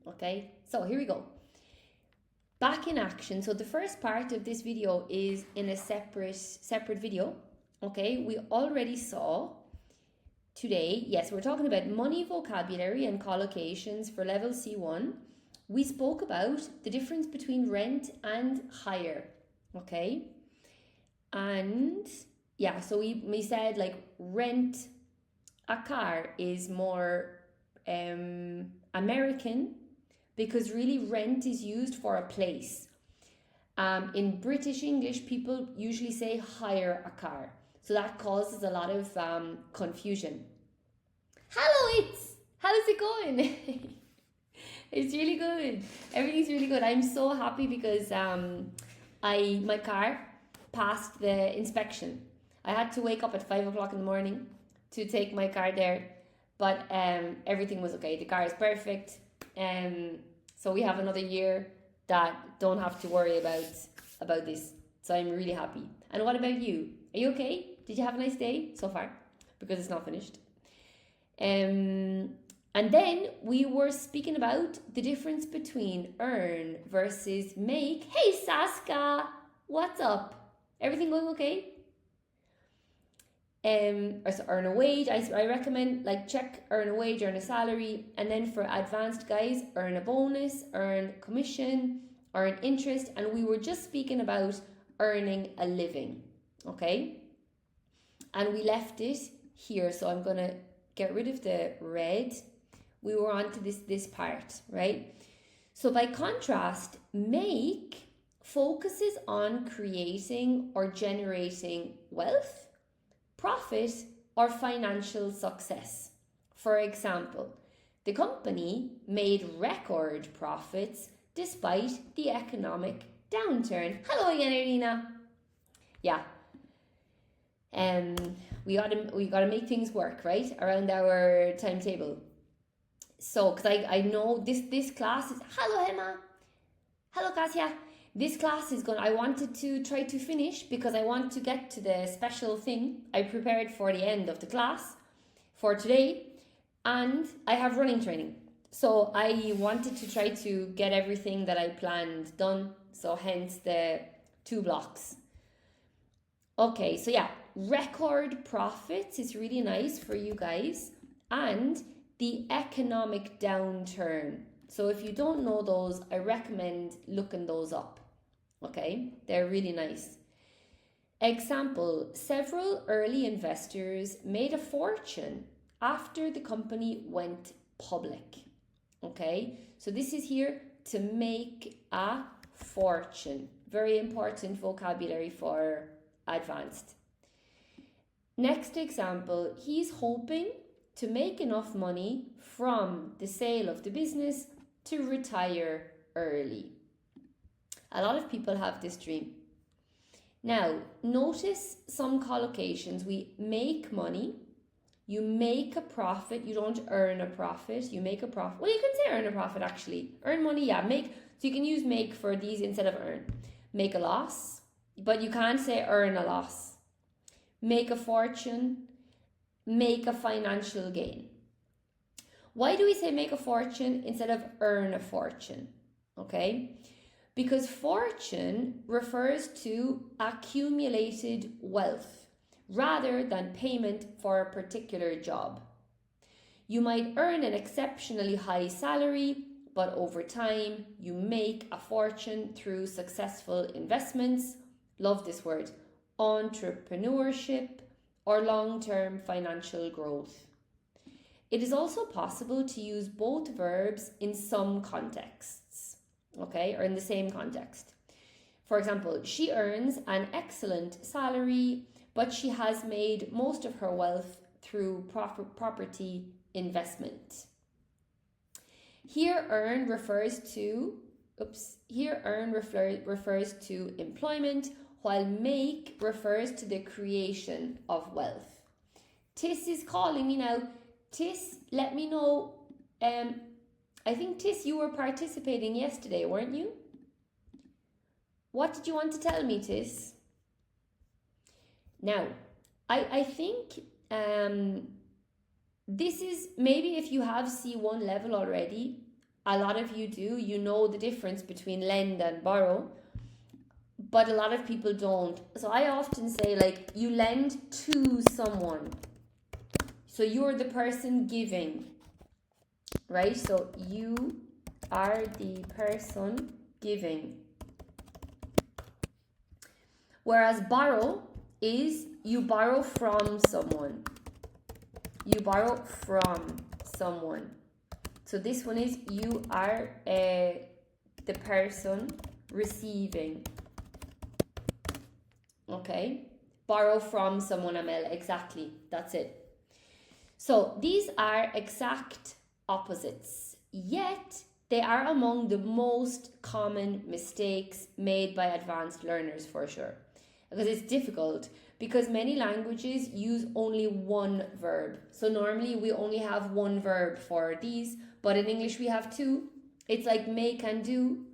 Okay, so here we go. Back in action. So the first part of this video is in a separate video. Okay, we already saw today, yes, we're talking about money vocabulary and collocations for level C1. We spoke about the difference between rent and hire. Okay, and yeah, so we said like rent a car is more American, because really rent is used for a place. In British English, people usually say hire a car. So that causes a lot of confusion. Hello, how's it going? It's really good. Everything's really good. I'm so happy because my car passed the inspection. I had to wake up at 5 o'clock in the morning to take my car there, but everything was okay. The car is perfect. So we have another year that don't have to worry about this. So I'm really happy. And what about you? Are you okay? Did you have a nice day so far? Because it's not finished. And then we were speaking about the difference between earn versus make. Hey Saska, what's up? Everything going okay? Or so earn a wage. I recommend like check earn a wage, earn a salary, and then for advanced guys, earn a bonus, earn commission, earn interest, and we were just speaking about earning a living, okay? And we left it here, so I'm gonna get rid of the red. We were on to this part, right? So by contrast, make focuses on creating or generating wealth, profit, or financial success. For example, the company made record profits despite the economic downturn. Hello again, Irina. Yeah. We gotta make things work, right? Around our timetable. So, because I know this class is, hello Emma. Hello Kasia. This class is I wanted to try to finish because I want to get to the special thing I prepared for the end of the class for today, and I have running training. So I wanted to try to get everything that I planned done, so hence the 2 blocks. Okay, so yeah, record profits is really nice for you guys, and the economic downturn. So if you don't know those, I recommend looking those up. Okay, they're really nice. Example, several early investors made a fortune after the company went public. Okay, so this is here to make a fortune. Very important vocabulary for advanced. Next example, he's hoping to make enough money from the sale of the business to retire early. A lot of people have this dream. Now, notice some collocations. We make money, you make a profit, you don't earn a profit, you make a profit. Well, you can say earn a profit actually. Earn money, yeah, make. So you can use make for these instead of earn. Make a loss, but you can't say earn a loss. Make a fortune, make a financial gain. Why do we say make a fortune instead of earn a fortune? Okay, because fortune refers to accumulated wealth rather than payment for a particular job. You might earn an exceptionally high salary, but over time you make a fortune through successful investments, love this word, entrepreneurship, or long-term financial growth. It is also possible to use both verbs in some contexts, okay, or in the same context. For example, she earns an excellent salary, but she has made most of her wealth through property investment. Here earn refers to employment, while make refers to the creation of wealth. Tis is calling me now. Tis, let me know. I think Tis, you were participating yesterday, weren't you? What did you want to tell me, Tis? Now, I think this is maybe if you have C1 level already, A lot of you do. You know the difference between lend and borrow, but a lot of people don't. So I often say, like, you lend to someone. So you're the person giving, right? So you are the person giving. Whereas borrow is you borrow from someone. You borrow from someone. So this one is you are the person receiving. Okay? Borrow from someone, Amel. Exactly. That's it. So these are exact opposites, yet they are among the most common mistakes made by advanced learners, for sure. Because it's difficult, because many languages use only one verb. So normally we only have one verb for these, but in English we have two. It's like make and do.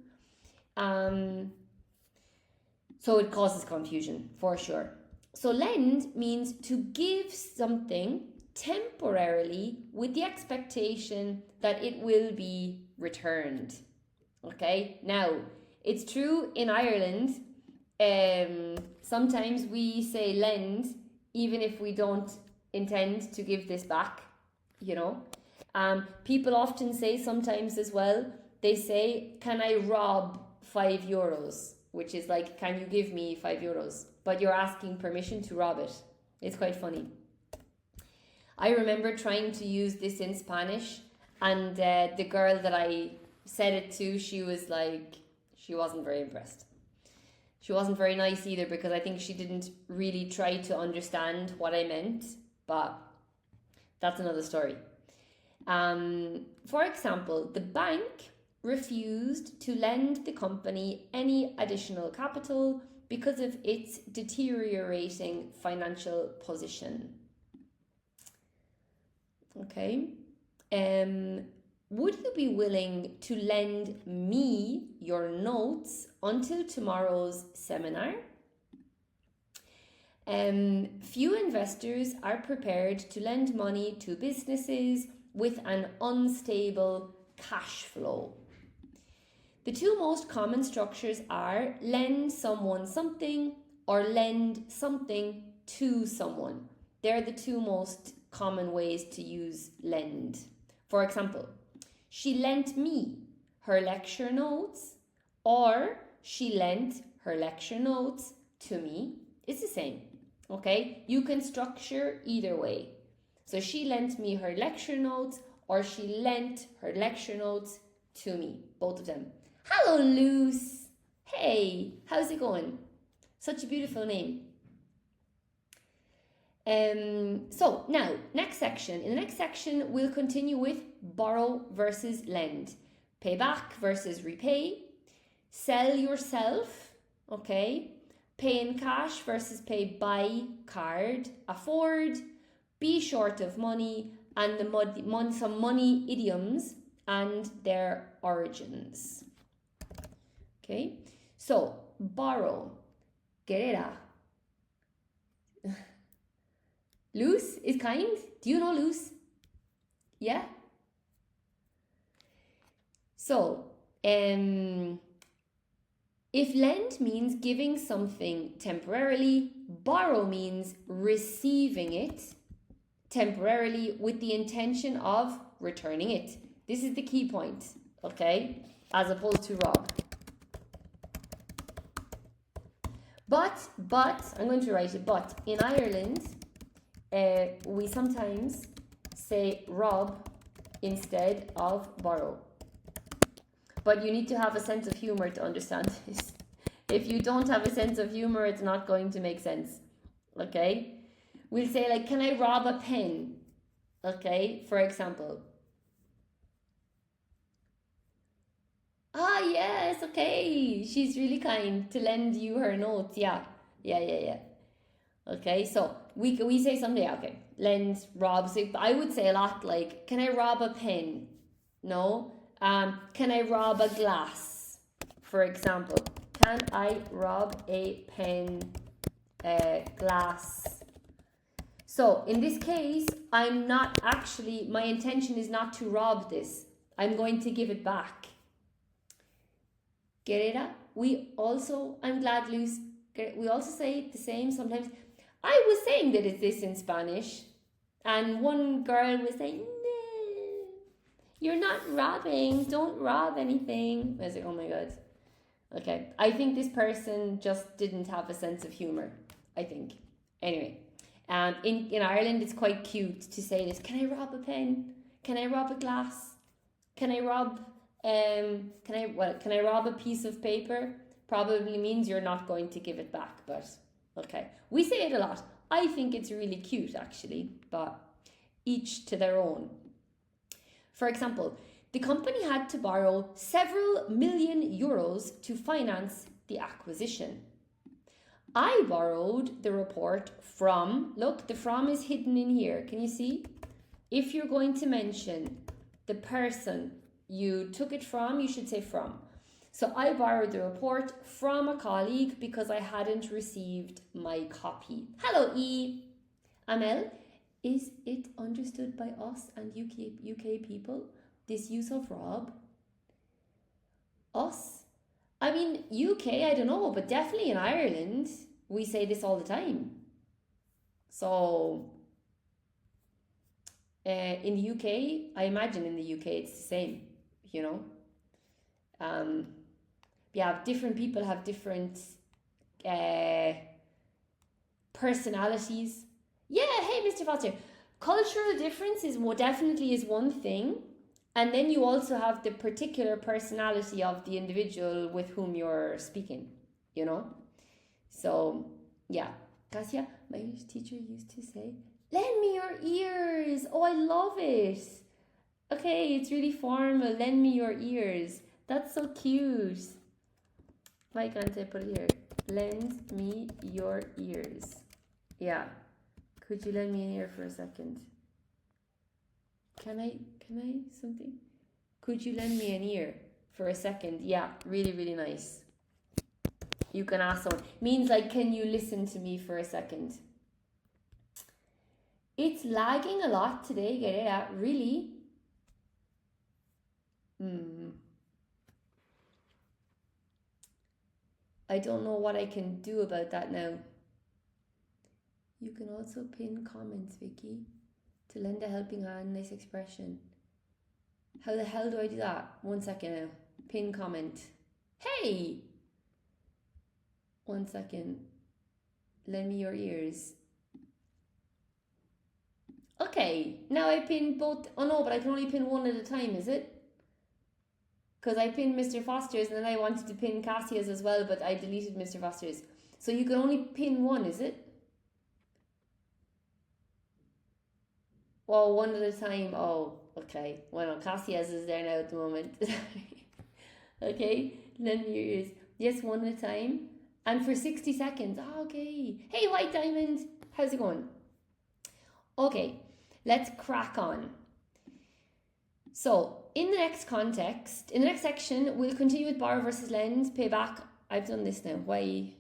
So it causes confusion, for sure. So lend means to give something temporarily with the expectation that it will be returned. Okay, now it's true in Ireland. Sometimes we say lend even if we don't intend to give this back, you know. People often say sometimes as well, they say, can I rob €5? Which is like, can you give me €5? But you're asking permission to rob it. It's quite funny. I remember trying to use this in Spanish, and the girl that I said it to, she was like, she wasn't very impressed. She wasn't very nice either, because I think she didn't really try to understand what I meant, but that's another story. For example, the bank refused to lend the company any additional capital because of its deteriorating financial position. Okay. Would you be willing to lend me your notes until tomorrow's seminar? Few investors are prepared to lend money to businesses with an unstable cash flow. The two most common structures are lend someone something or lend something to someone. They're the two most common ways to use lend. For example, she lent me her lecture notes, or she lent her lecture notes to me. It's the same, okay? You can structure either way. So she lent me her lecture notes, or she lent her lecture notes to me, both of them. Hello, Luce. Hey, how's it going? Such a beautiful name. So now, next section. In the next section, we'll continue with borrow versus lend, payback versus repay, sell yourself, okay, pay in cash versus pay by card, afford, be short of money, and some money idioms and their origins. Okay, so borrow, quererá. Luz is kind. Do you know Luz? Yeah? So, if lend means giving something temporarily, borrow means receiving it temporarily with the intention of returning it. This is the key point, okay? As opposed to rob. But, I'm going to write it, but in Ireland, we sometimes say rob instead of borrow. But you need to have a sense of humor to understand this. If you don't have a sense of humor, it's not going to make sense. Okay? We'll say, like, can I rob a pen? Okay, for example. Ah, yes, okay. She's really kind to lend you her notes. Yeah. Okay, so we say someday, okay, lend, rob. So I would say a lot like, can I rob a pen? No. Can I rob a glass? For example, can I rob a pen, glass? So in this case, I'm not actually, my intention is not to rob this. I'm going to give it back. Querida. I'm glad, Luz. We also say the same sometimes. I was saying that it's this in Spanish, and one girl was saying, no, you're not robbing. Don't rob anything. I was like, oh my God. Okay. I think this person just didn't have a sense of humor, I think. Anyway, in Ireland, it's quite cute to say this. Can I rob a pen? Can I rob a glass? Can I rob can I rob a piece of paper? Probably means you're not going to give it back, but okay. We say it a lot. I think it's really cute actually, but each to their own. For example, the company had to borrow several million euros to finance the acquisition. I borrowed the report from, look, the from is hidden in here. Can you see? If you're going to mention the person you took it from, you should say from. So I borrowed the report from a colleague because I hadn't received my copy. Hello, E. Amel, is it understood by us and UK people, this use of rob? Us? I mean, UK, I don't know, but definitely in Ireland, we say this all the time. So, in the UK, I imagine in the UK it's the same, you know. Yeah, different people have different personalities. Yeah, hey, Mr. Foster. Cultural difference definitely is one thing. And then you also have the particular personality of the individual with whom you're speaking, you know? So, yeah. Kasia, my English teacher used to say, lend me your ears. Oh, I love it. Okay, it's really formal. Lend me your ears. That's so cute. Why can't I put it here? Lend me your ears. Yeah. Could you lend me an ear for a second? Can I something? Could you lend me an ear for a second? Yeah, really, really nice. You can ask someone. Means like, can you listen to me for a second? It's lagging a lot today, get it out? Really? I don't know what I can do about that now. You can also pin comments, Vikki, to lend a helping hand. Nice expression. How the hell do I do that? 1 second now. Pin comment. Hey! 1 second. Lend me your ears. Okay, now I pin both. Oh no, but I can only pin one at a time, is it? Because I pinned Mr. Foster's and then I wanted to pin Cassia's as well, but I deleted Mr. Foster's. So you can only pin one, is it? Oh, one at a time. Oh, okay. Well, Cassia's is there now at the moment. Okay, lend me your ears. Yes, one at a time. And for 60 seconds. Oh, okay. Hey, White Diamond. How's it going? Okay, let's crack on. So, in the next section, we'll continue with borrow versus lend, payback. I've done this now. Why?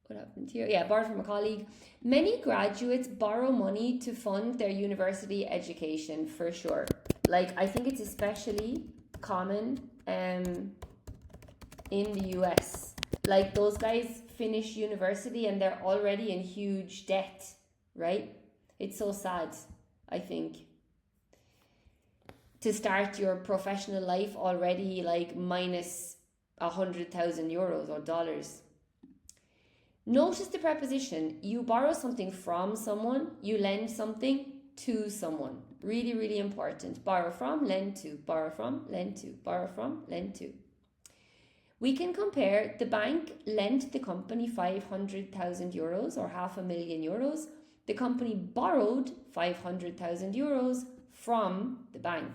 What happened here? Yeah, borrow from a colleague. Many graduates borrow money to fund their university education, for sure. Like, I think it's especially common in the US. Like, those guys finish university and they're already in huge debt, right? It's so sad, I think. To start your professional life already like minus 100,000 euros or dollars. Notice the preposition. You borrow something from someone, you lend something to someone. Really, really important. Borrow from, lend to. Borrow from, lend to. Borrow from, lend to. We can compare the bank lent the company 500,000 euros or €500,000. The company borrowed 500,000 euros from the bank.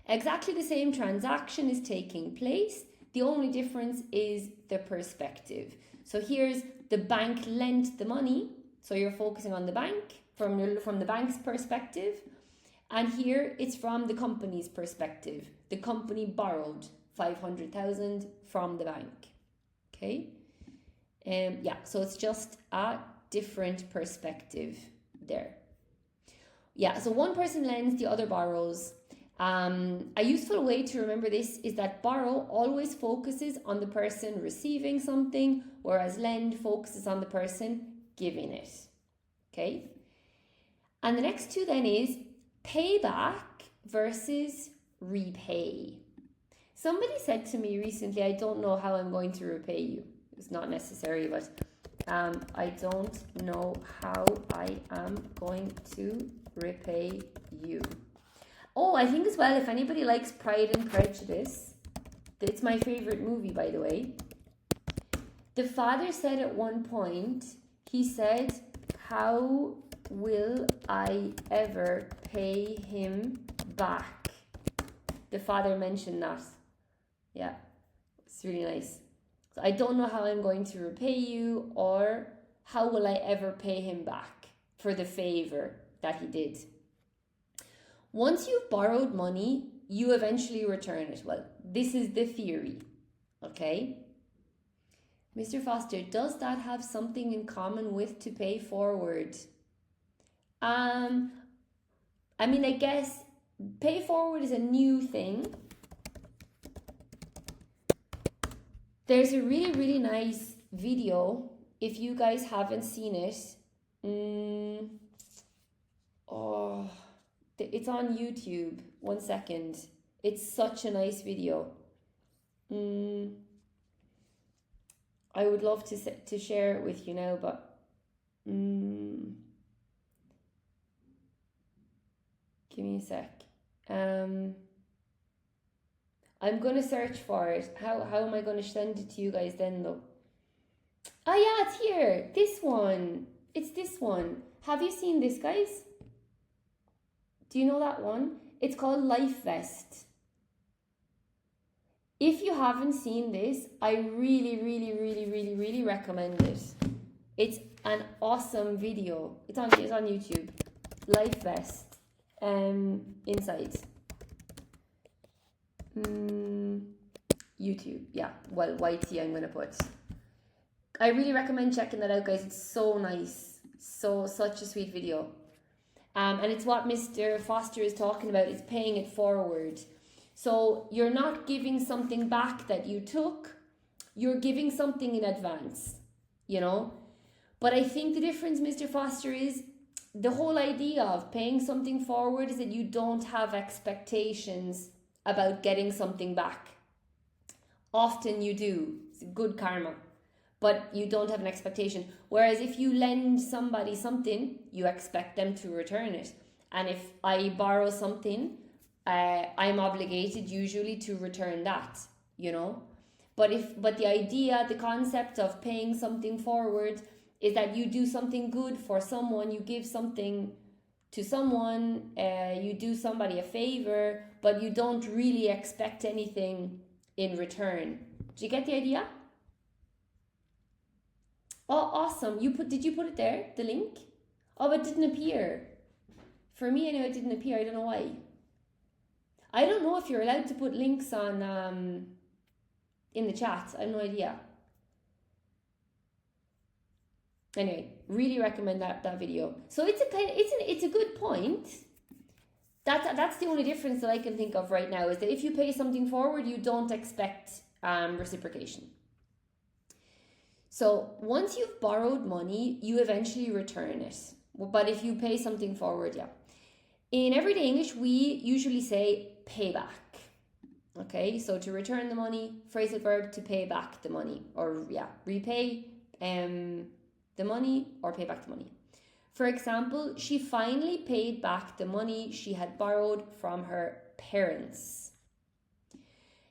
Exactly the same transaction is taking place. The only difference is the perspective. So here's the bank lent the money. So you're focusing on the bank from the bank's perspective. And here it's from the company's perspective. The company borrowed 500,000 from the bank. Okay. Yeah, so it's just a different perspective there. Yeah, so one person lends, the other borrows. A useful way to remember this is that borrow always focuses on the person receiving something, whereas lend focuses on the person giving it. Okay? And the next two then is payback versus repay. Somebody said to me recently, I don't know how I'm going to repay you. It's not necessary, but I don't know how I am going to repay you. Oh, I think as well, if anybody likes Pride and Prejudice, it's my favorite movie, by the way. The father said at one point, he said, how will I ever pay him back? The father mentioned that. Yeah, it's really nice. So I don't know how I'm going to repay you, or how will I ever pay him back for the favor that he did. Once you've borrowed money, you eventually return it. Well, this is the theory, okay? Mr. Foster, does that have something in common with to pay forward? I mean, I guess pay forward is a new thing. There's a really, really nice video, if you guys haven't seen it. It's on YouTube. 1 second. It's such a nice video. I would love to share it with you now, but give me a sec. I'm going to search for it. How am I going to send it to you guys then, though? Oh, yeah, it's here. This one. It's this one. Have you seen this, guys? Do you know that one? It's called Life Vest. If you haven't seen this, I really, really, really, really, really recommend it. It's an awesome video. It's on YouTube. Life Vest. Inside. YouTube. Yeah. Well, YT I'm going to put. I really recommend checking that out, guys. It's so nice. Such a sweet video. And it's what Mr. Foster is talking about. It's paying it forward. So you're not giving something back that you took. You're giving something in advance, you know. But I think the difference, Mr. Foster, is the whole idea of paying something forward is that you don't have expectations about getting something back. Often you do. It's good karma. But you don't have an expectation. Whereas if you lend somebody something, you expect them to return it. And if I borrow something, I'm obligated usually to return that, you know. But the idea, the concept of paying something forward is that you do something good for someone, you give something to someone, you do somebody a favor, but you don't really expect anything in return. Do you get the idea? Oh, awesome. Did you put it there, the link? Oh, it didn't appear. For me, anyway, it didn't appear. I don't know why. I don't know if you're allowed to put links on in the chat. I have no idea. Anyway, really recommend that video. So it's a good point. That's the only difference that I can think of right now, is that if you pay something forward, you don't expect reciprocation. So once you've borrowed money, you eventually return it. But if you pay something forward, yeah. In everyday English, we usually say payback. Okay, so to return the money, phrasal verb to pay back the money, or yeah, repay the money or pay back the money. For example, she finally paid back the money she had borrowed from her parents.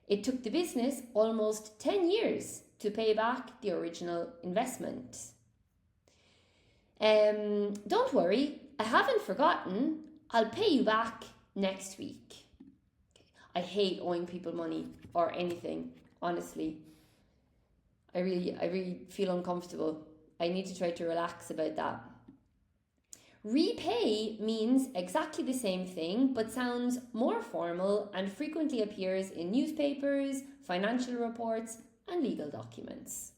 It took the business almost 10 years to pay back the original investment. Don't worry, I haven't forgotten. I'll pay you back next week. I hate owing people money or anything, honestly. I really feel uncomfortable. I need to try to relax about that. Repay means exactly the same thing, but sounds more formal and frequently appears in newspapers, financial reports, and legal documents.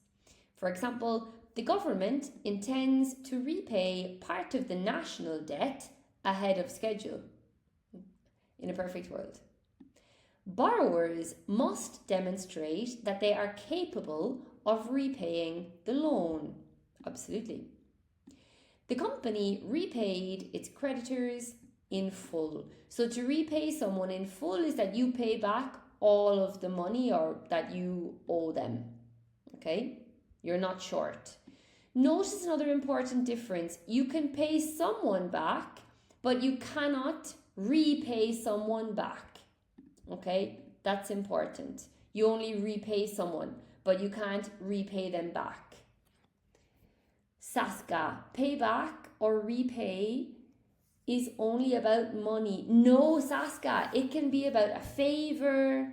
For example, the government intends to repay part of the national debt ahead of schedule. in a perfect world. Borrowers must demonstrate that they are capable of repaying the loan. Absolutely. The company repaid its creditors in full. So to repay someone in full is that you pay back all of the money or that you owe them. Okay? You're not short. Notice another important difference. You can pay someone back, but you cannot repay someone back. Okay? That's important. You only repay someone, but you can't repay them back. Saska, payback or repay is only about money. No, Saska, it can be about a favor,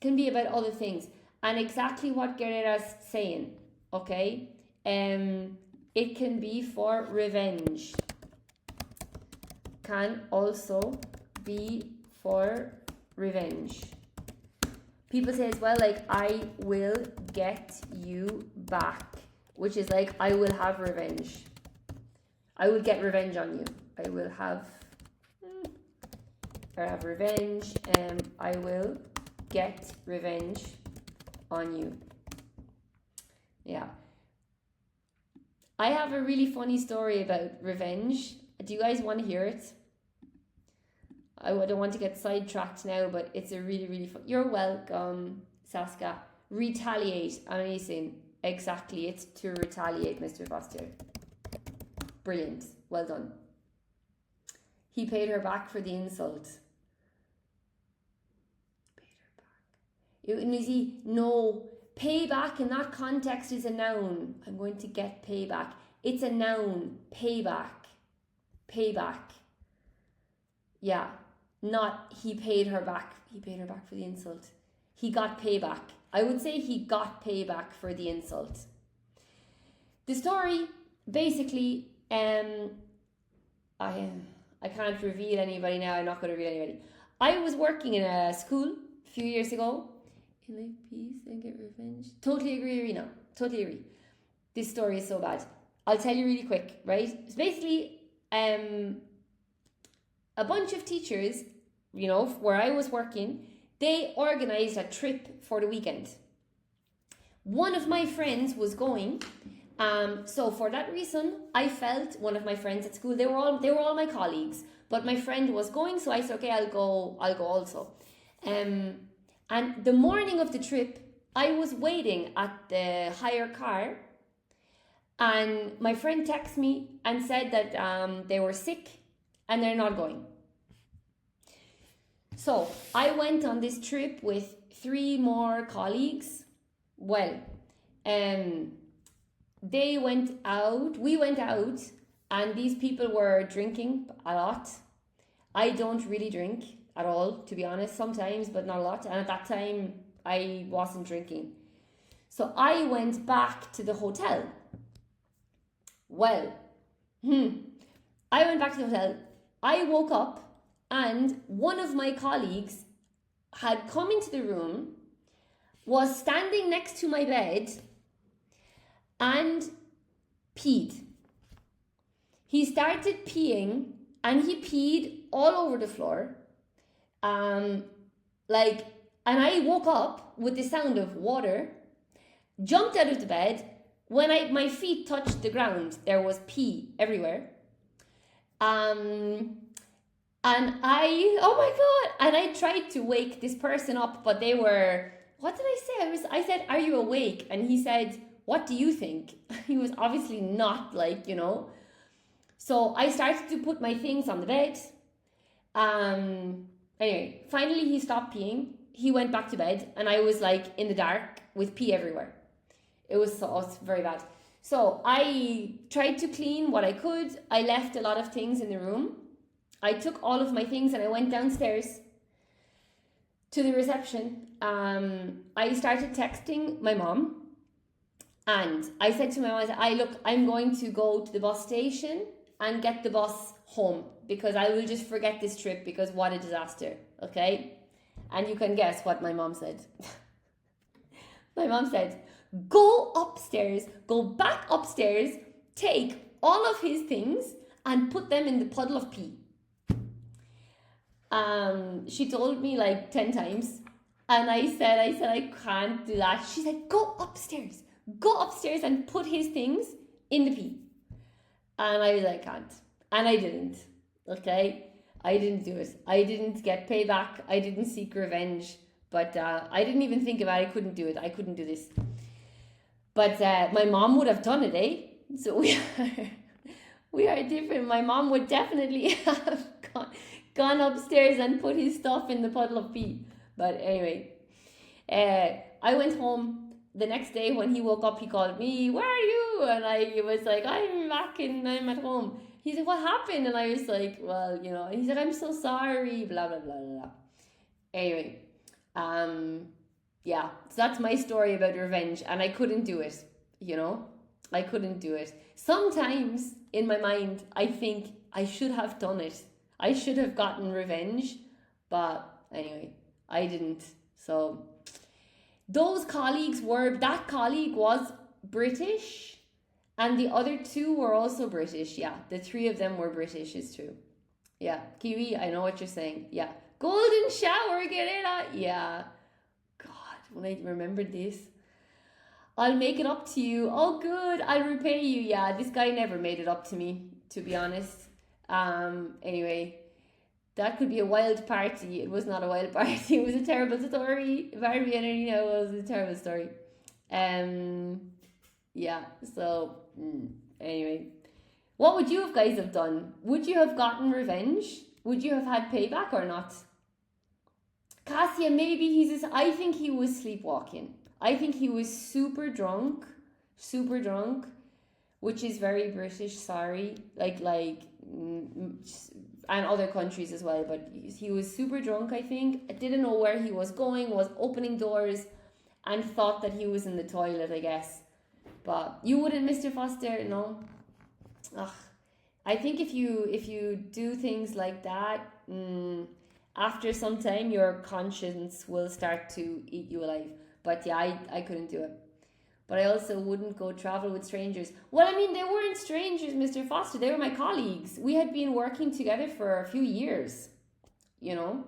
can be about other things. And exactly what Guerrera's saying, okay? It can be for revenge. Can also be for revenge. People say as well, like, I will get you back, which is like, I will have revenge. I will get revenge on you. I will have revenge. I will get revenge on you. Yeah. I have a really funny story about revenge. Do you guys want to hear it? I don't want to get sidetracked now, but it's a really, really fun. You're welcome, Saska. Retaliate. Amazing. Exactly. It's to retaliate, Mr. Foster. Brilliant. Well done. He paid her back for the insult. Paid her back. No. Payback in that context is a noun. I'm going to get payback. It's a noun. Payback. Payback. Yeah. Not he paid her back. He paid her back for the insult. He got payback. I would say he got payback for the insult. The story, basically, I can't reveal anybody now. I'm not going to reveal anybody. I was working in a school a few years ago. In life, peace, and get revenge. Totally agree, Irina. Totally agree. This story is so bad. I'll tell you really quick, right? It's basically a bunch of teachers, you know, where I was working, they organised a trip for the weekend. One of my friends was going. So for that reason, I felt one of my friends at school, they were all my colleagues, but my friend was going, so I said, okay, I'll go also. And the morning of the trip, I was waiting at the hire car, and my friend texted me and said that they were sick and they're not going. So I went on this trip with 3 more colleagues. Well, we went out, and these people were drinking a lot. I don't really drink at all, to be honest, sometimes, but not a lot. And at that time, I wasn't drinking. So I went back to the hotel. Well, I went back to the hotel. I woke up, and one of my colleagues had come into the room, was standing next to my bed, and peed. He started peeing, and he peed all over the floor. And I woke up with the sound of water, jumped out of the bed. When my feet touched the ground, there was pee everywhere. And I tried to wake this person up, but they were, what did I say? I said, are you awake? And he said, what do you think? He was obviously not, So I started to put my things on the bed. Anyway, finally he stopped peeing. He went back to bed, and I was in the dark with pee everywhere. It was very bad. So I tried to clean what I could. I left a lot of things in the room. I took all of my things and I went downstairs to the reception. I started texting my mom, and I said to my mom, I'm going to go to the bus station and get the bus home, because I will just forget this trip, because what a disaster, okay? And you can guess what my mom said. My mom said, go back upstairs, take all of his things and put them in the puddle of pee. She told me like 10 times. And I said, I can't do that. She said, go upstairs and put his things in the pee. And I was like, can't. And I didn't. Okay? I didn't do it. I didn't get payback. I didn't seek revenge. But I didn't even think about it. I couldn't do it. I couldn't do this. But my mom would have done it, eh? So we are different. My mom would definitely have gone upstairs and put his stuff in the puddle of pee. But anyway, I went home the next day. When he woke up, he called me, "Where are you?" And I was like, "I'm back and I'm at home." He said, "What happened?" And I was like, "Well, you know." And he said, "I'm so sorry." Blah blah blah blah blah. Anyway, yeah. So that's my story about revenge, and I couldn't do it. You know, I couldn't do it. Sometimes in my mind, I think I should have done it. I should have gotten revenge, but anyway, I didn't. So that colleague was British, and the other two were also British. Yeah, the three of them were British, is true. Yeah, Kiwi, I know what you're saying. Yeah, golden shower, get it? Yeah, God, when I remembered this, I'll make it up to you. Oh, good, I'll repay you. Yeah, this guy never made it up to me, to be honest. Anyway, that could be a wild party. It was not a wild party. It was a terrible story. Barbie and Arena was a terrible story. Yeah. So anyway, what would you guys have done? Would you have gotten revenge? Would you have had payback or not? Cassia, maybe I think he was sleepwalking. I think he was super drunk, which is very British. Sorry, and other countries as well. But he was super drunk. I think didn't know where he was going. Was opening doors, and thought that he was in the toilet. I guess. But you wouldn't, Mr. Foster, no. Ugh. I think if you do things like that, after some time, your conscience will start to eat you alive. But yeah, I couldn't do it. But I also wouldn't go travel with strangers. Well, I mean, they weren't strangers, Mr. Foster. They were my colleagues. We had been working together for a few years, you know?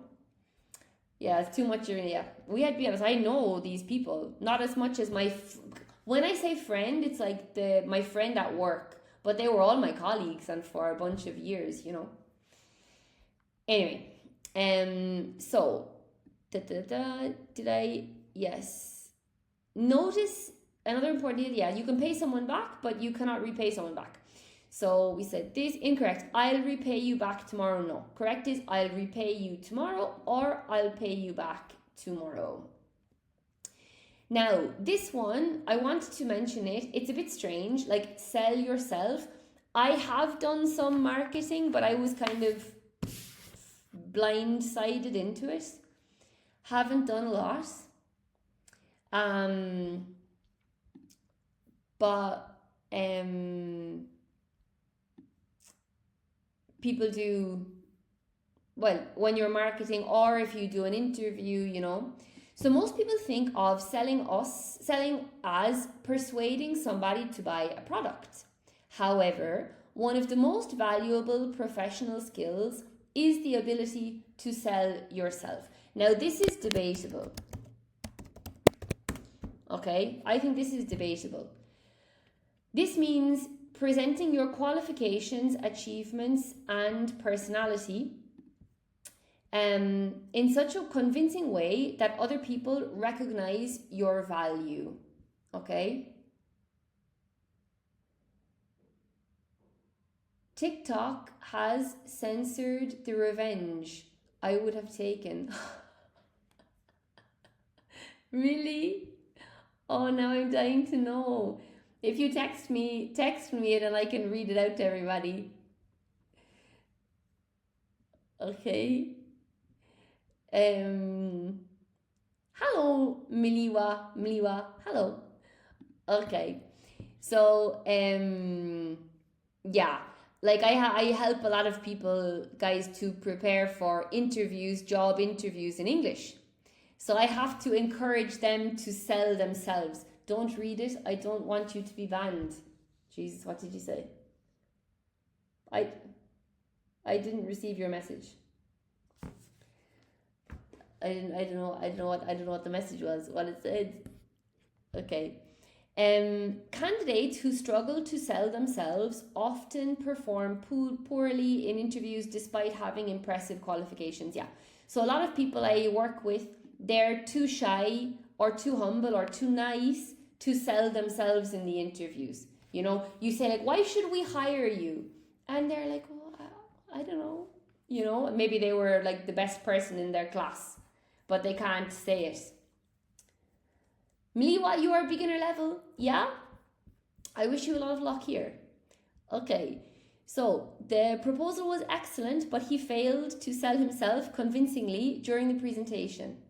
Yeah, it's too much. Yeah, we had been honest. I know these people. Not as much as when I say friend, it's like my friend at work. But they were all my colleagues and for a bunch of years, you know? Anyway, so, did I, yes. Notice another important deal, yeah, you can pay someone back, but you cannot repay someone back. So we said this, incorrect. I'll repay you back tomorrow. No. Correct is I'll repay you tomorrow or I'll pay you back tomorrow. Now, this one, I wanted to mention it. It's a bit strange, like sell yourself. I have done some marketing, but I was kind of blindsided into it. Haven't done a lot. But people do, well, when you're marketing or if you do an interview, you know. So most people think of selling as persuading somebody to buy a product. However, one of the most valuable professional skills is the ability to sell yourself. Now, this is debatable. Okay, I think this is debatable. This means presenting your qualifications, achievements, and personality in such a convincing way that other people recognize your value. Okay? TikTok has censored the revenge I would have taken. Really? Oh, now I'm dying to know. If you text me it and I can read it out to everybody. Okay. Hello, Miliwa. Hello. Okay. So, yeah. Like I help a lot of people, guys, to prepare for job interviews in English. So I have to encourage them to sell themselves. Don't read it. I don't want you to be banned. Jesus, what did you say? I didn't receive your message. I don't know what the message was. What it said. Okay. Candidates who struggle to sell themselves often perform poorly in interviews despite having impressive qualifications. Yeah. So a lot of people I work with, they're too shy or too humble or too nice to sell themselves in the interviews. You know, you say like, why should we hire you? And they're like, well, I don't know. You know, maybe they were like the best person in their class, but they can't say it. Miliwa, you are beginner level. Yeah? I wish you a lot of luck here. Okay. So the proposal was excellent, but he failed to sell himself convincingly during the presentation.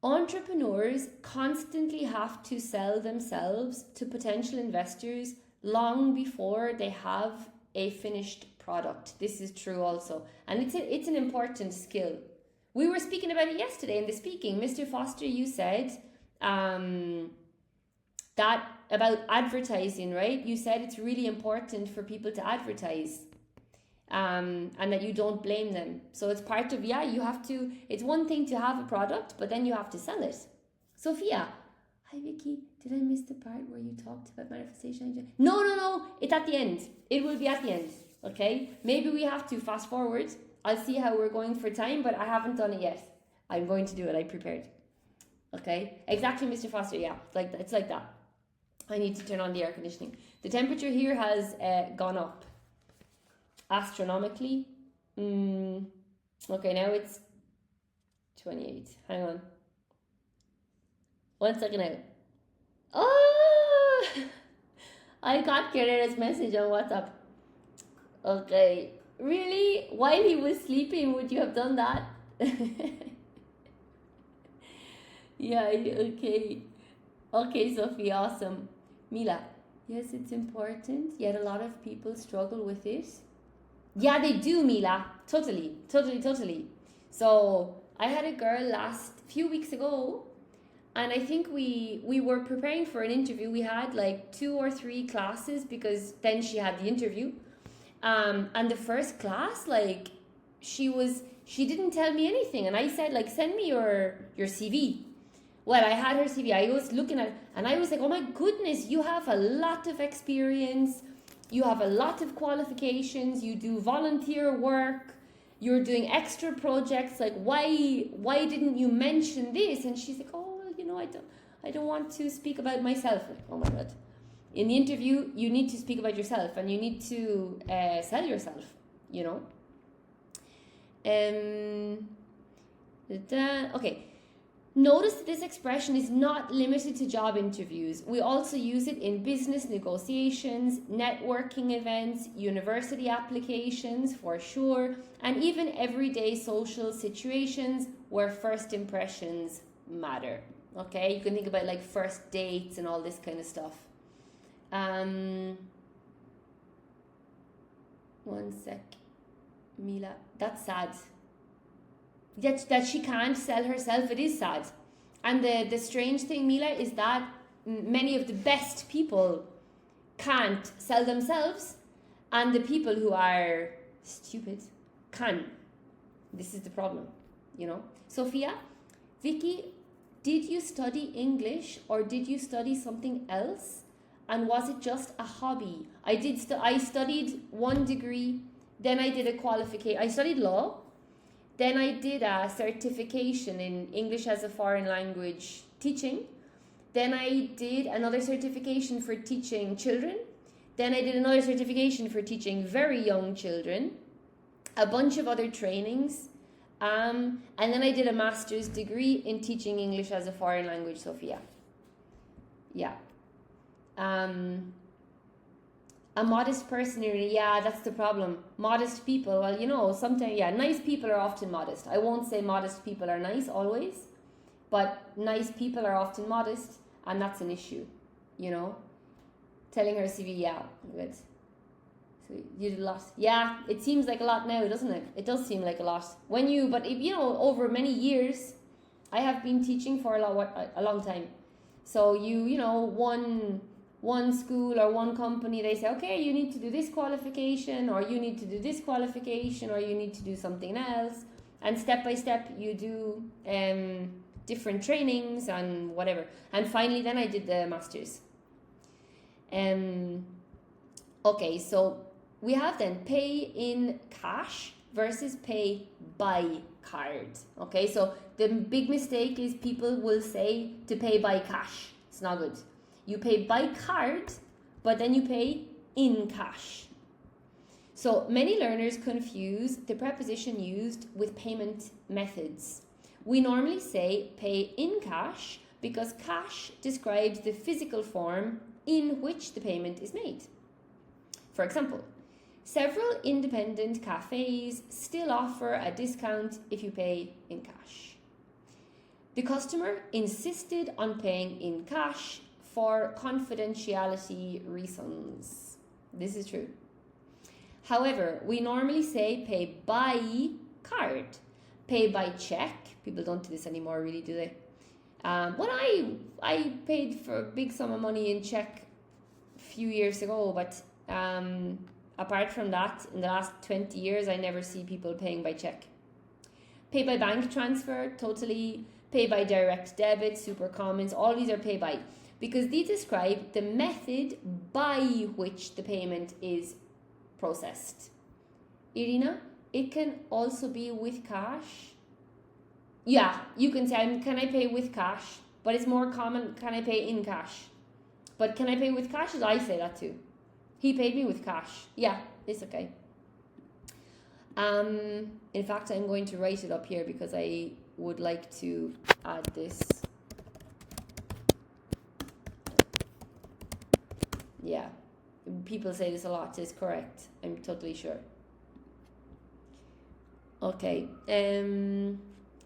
Entrepreneurs constantly have to sell themselves to potential investors long before they have a finished product. This is true also. And it's an important skill. We were speaking about it yesterday in the speaking. Mr. Foster, you said that about advertising, right? You said it's really important for people to advertise. And that you don't blame them. So it's part of, you have to, it's one thing to have a product, but then you have to sell it. Sophia, hi Vikki, did I miss the part where you talked about manifestation? No, it's at the end. It will be at the end, okay? Maybe we have to fast forward. I'll see how we're going for time, but I haven't done it yet. I'm going to do it, I prepared. Okay, exactly, Mr. Foster, yeah, it's like that. I need to turn on the air conditioning. The temperature here has gone up. Astronomically. Okay, now it's 28. Hang on. 1 second now. Oh! I got Guerrero's message on WhatsApp. Okay. Really? While he was sleeping, would you have done that? Yeah, okay. Okay, Sophie, awesome. Mila, yes, it's important, yet a lot of people struggle with it. Yeah, they do, Mila. Totally. So I had a girl few weeks ago, and I think we were preparing for an interview. We had like 2 or 3 classes because then she had the interview. And the first class, like she didn't tell me anything, and I said like, send me your CV. Well, I had her CV. I was looking at it, and I was like, oh my goodness, you have a lot of experience. You have a lot of qualifications. You do volunteer work. You're doing extra projects. Like, why didn't you mention this? And she's like, oh, well, you know, I don't want to speak about myself. Like, oh my God. In the interview, you need to speak about yourself, and you need to sell yourself, you know. Okay. Notice that this expression is not limited to job interviews. We also use it in business negotiations, networking events, university applications for sure, and even everyday social situations where first impressions matter. Okay, you can think about like first dates and all this kind of stuff. 1 sec. Mila, that's sad. That she can't sell herself, it is sad. And the strange thing, Mila, is that many of the best people can't sell themselves, and the people who are stupid can. This is the problem, you know. Sophia, Vikki, did you study English or did you study something else? And was it just a hobby? I studied 1 degree, then I did a qualification. I studied law. Then I did a certification in English as a foreign language teaching. Then I did another certification for teaching children. Then I did another certification for teaching very young children. A bunch of other trainings. And then I did a master's degree in teaching English as a foreign language, Sophia. Yeah. A modest person, yeah, that's the problem. Modest people, well, you know, sometimes, yeah, nice people are often modest. I won't say modest people are nice always, but nice people are often modest, and that's an issue, you know. Telling her CV, yeah, good. So you did a lot. Yeah, it seems like a lot now, doesn't it? It does seem like a lot. But if, you know, over many years, I have been teaching for a long time. So you know, one school or one company, they say, okay, you need to do this qualification, or you need to do this qualification, or you need to do something else. And step by step, you do different trainings and whatever. And finally, then I did the masters. Okay, so we have then pay in cash versus pay by card. Okay, so the big mistake is people will say to pay by cash. It's not good. You pay by card, but then you pay in cash. So many learners confuse the preposition used with payment methods. We normally say pay in cash because cash describes the physical form in which the payment is made. For example, several independent cafes still offer a discount if you pay in cash. The customer insisted on paying in cash for confidentiality reasons. This is true. However, we normally say pay by card, pay by check. People don't do this anymore, really, do they? When I paid for a big sum of money in check a few years ago, but apart from that, in the last 20 years, I never see people paying by check. Pay by bank transfer, totally. Pay by direct debit, super commons, all these are pay by, because these describe the method by which the payment is processed. Irina, it can also be with cash. Yeah, you can say, can I pay with cash? But it's more common, can I pay in cash? But can I pay with cash? I say that too. He paid me with cash. Yeah, it's okay. In fact, I'm going to write it up here because I would like to add this. Yeah, people say this a lot. It's correct. I'm totally sure. Okay.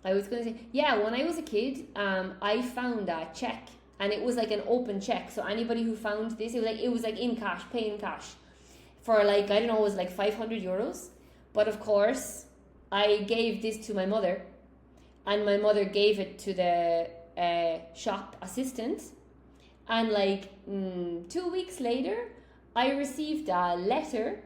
I was going to say, yeah, when I was a kid, I found a check, and it was like an open check. So anybody who found this, it was like in cash, pay in cash, for like, I don't know, it was like 500 euros. But of course, I gave this to my mother, and my mother gave it to the shop assistant. And like 2 weeks later, I received a letter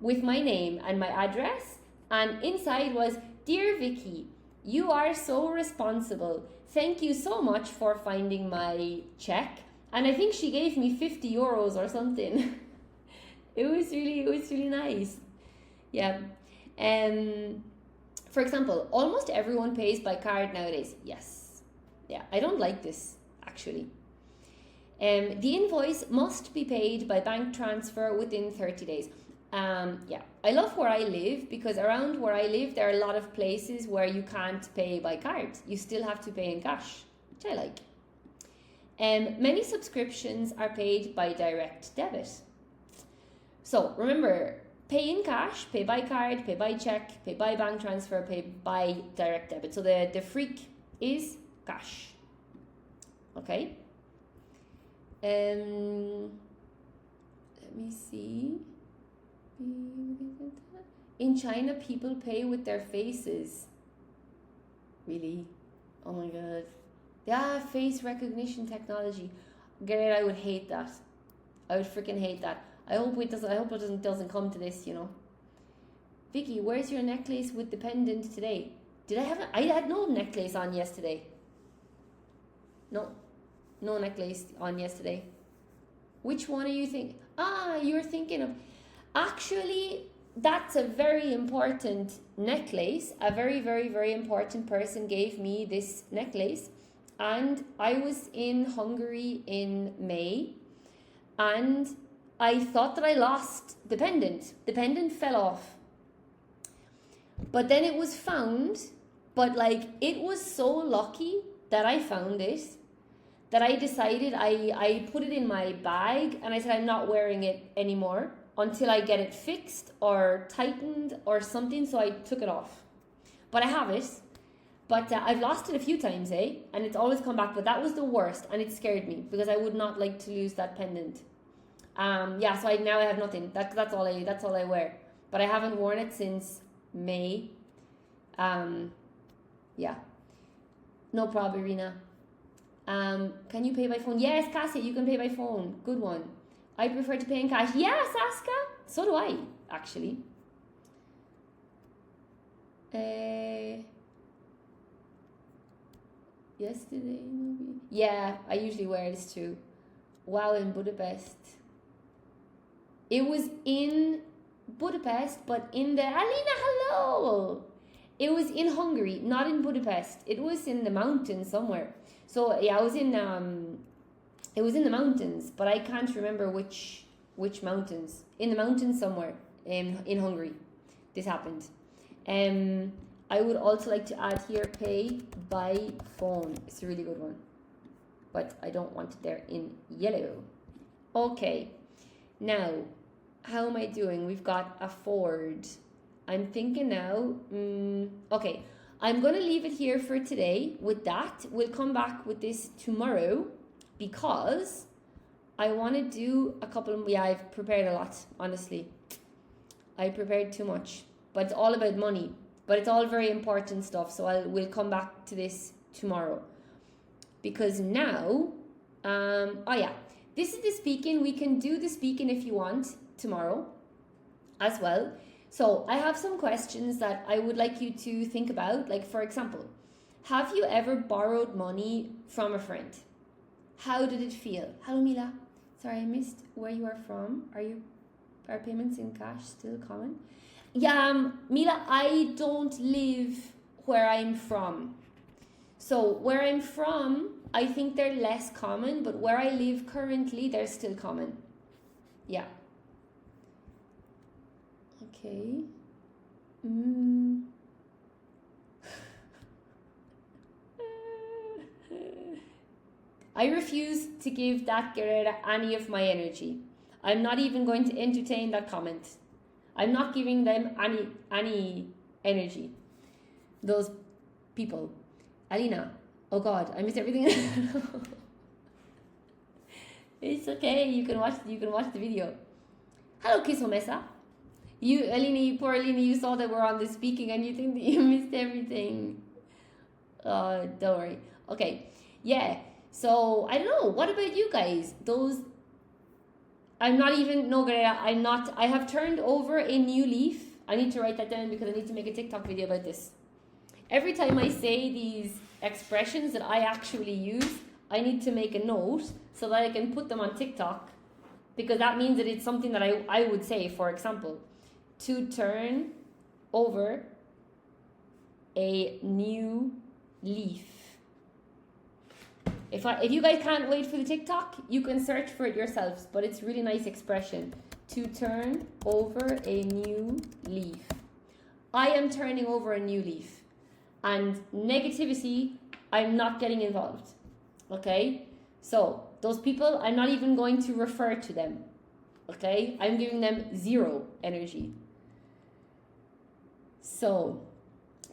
with my name and my address, and inside was, "Dear Vikki, you are so responsible. Thank you so much for finding my check." And I think she gave me 50 euros or something. It was really nice. Yeah. For example, almost everyone pays by card nowadays. Yes. Yeah, I don't like this, actually. The invoice must be paid by bank transfer within 30 days. Yeah, I love where I live, because around where I live, there are a lot of places where you can't pay by card. You still have to pay in cash, which I like. Many subscriptions are paid by direct debit. So remember, pay in cash, pay by card, pay by check, pay by bank transfer, pay by direct debit. So the freak is cash. Okay. Let me see. In China, people pay with their faces. Really? Oh my god. Yeah, face recognition technology. Garrett, I would hate that. I would freaking hate that. I hope it doesn't come to this, you know. Vikki, where's your necklace with the pendant today? I had no necklace on yesterday. No necklace on yesterday. Which one are you thinking? You're thinking of... Actually, that's a very important necklace. A very, very, very important person gave me this necklace. And I was in Hungary in May. And I thought that I lost the pendant. The pendant fell off. But then it was found. But like, it was so lucky that I found it, that I decided I put it in my bag, and I said I'm not wearing it anymore until I get it fixed or tightened or something. So I took it off. But I have it. But I've lost it a few times, and it's always come back. But that was the worst, and it scared me because I would not like to lose that pendant. Yeah, so now I have nothing. That's all I wear. But I haven't worn it since May. Yeah. No problem, Irina. Can you pay by phone? Yes, Cassia, you can pay by phone. Good one. I prefer to pay in cash. Yes, Aska. So do I, actually. Yesterday, maybe. Yeah, I usually wear this too. Wow, in Budapest. It was in Budapest, but in the Alina, hello. It was in Hungary, not in Budapest. It was in the mountains somewhere. So yeah, it was in the mountains, but I can't remember which mountains. In the mountains somewhere in Hungary, this happened. I would also like to add here pay by phone. It's a really good one, but I don't want it there in yellow. Okay, now how am I doing? We've got afford. I'm thinking now. Okay, I'm gonna leave it here for today. With that, we'll come back with this tomorrow because I want to do a couple of. Yeah, I've prepared a lot. Honestly, I prepared too much, but it's all about money. But it's all very important stuff, so we'll come back to this tomorrow. Because now, this is the speaking. We can do the speaking if you want tomorrow as well. So I have some questions that I would like you to think about. Like, for example, have you ever borrowed money from a friend? How did it feel? Hello, Mila. Sorry, I missed where you are from. Are payments in cash still common? Yeah, Mila, I don't live where I'm from. So where I'm from, I think they're less common, but where I live currently, they're still common. Yeah. Okay. I refuse to give that Guerrera any of my energy. I'm not even going to entertain that comment. I'm not giving them any energy. Those people. Alina. Oh God, I missed everything. It's okay. You can watch the video. Hello, Kisomesa. Alina, poor Alina, you saw that we're on the speaking and you think that you missed everything. Don't worry. Okay. Yeah. So I don't know. What about you guys? I have turned over a new leaf. I need to write that down because I need to make a TikTok video about this. Every time I say these expressions that I actually use, I need to make a note so that I can put them on TikTok, because that means that it's something that I would say. For example, to turn over a new leaf. If you guys can't wait for the TikTok, you can search for it yourselves, but it's a really nice expression. To turn over a new leaf. I am turning over a new leaf. And negativity, I'm not getting involved. Okay? So, those people, I'm not even going to refer to them. Okay? I'm giving them zero energy. So,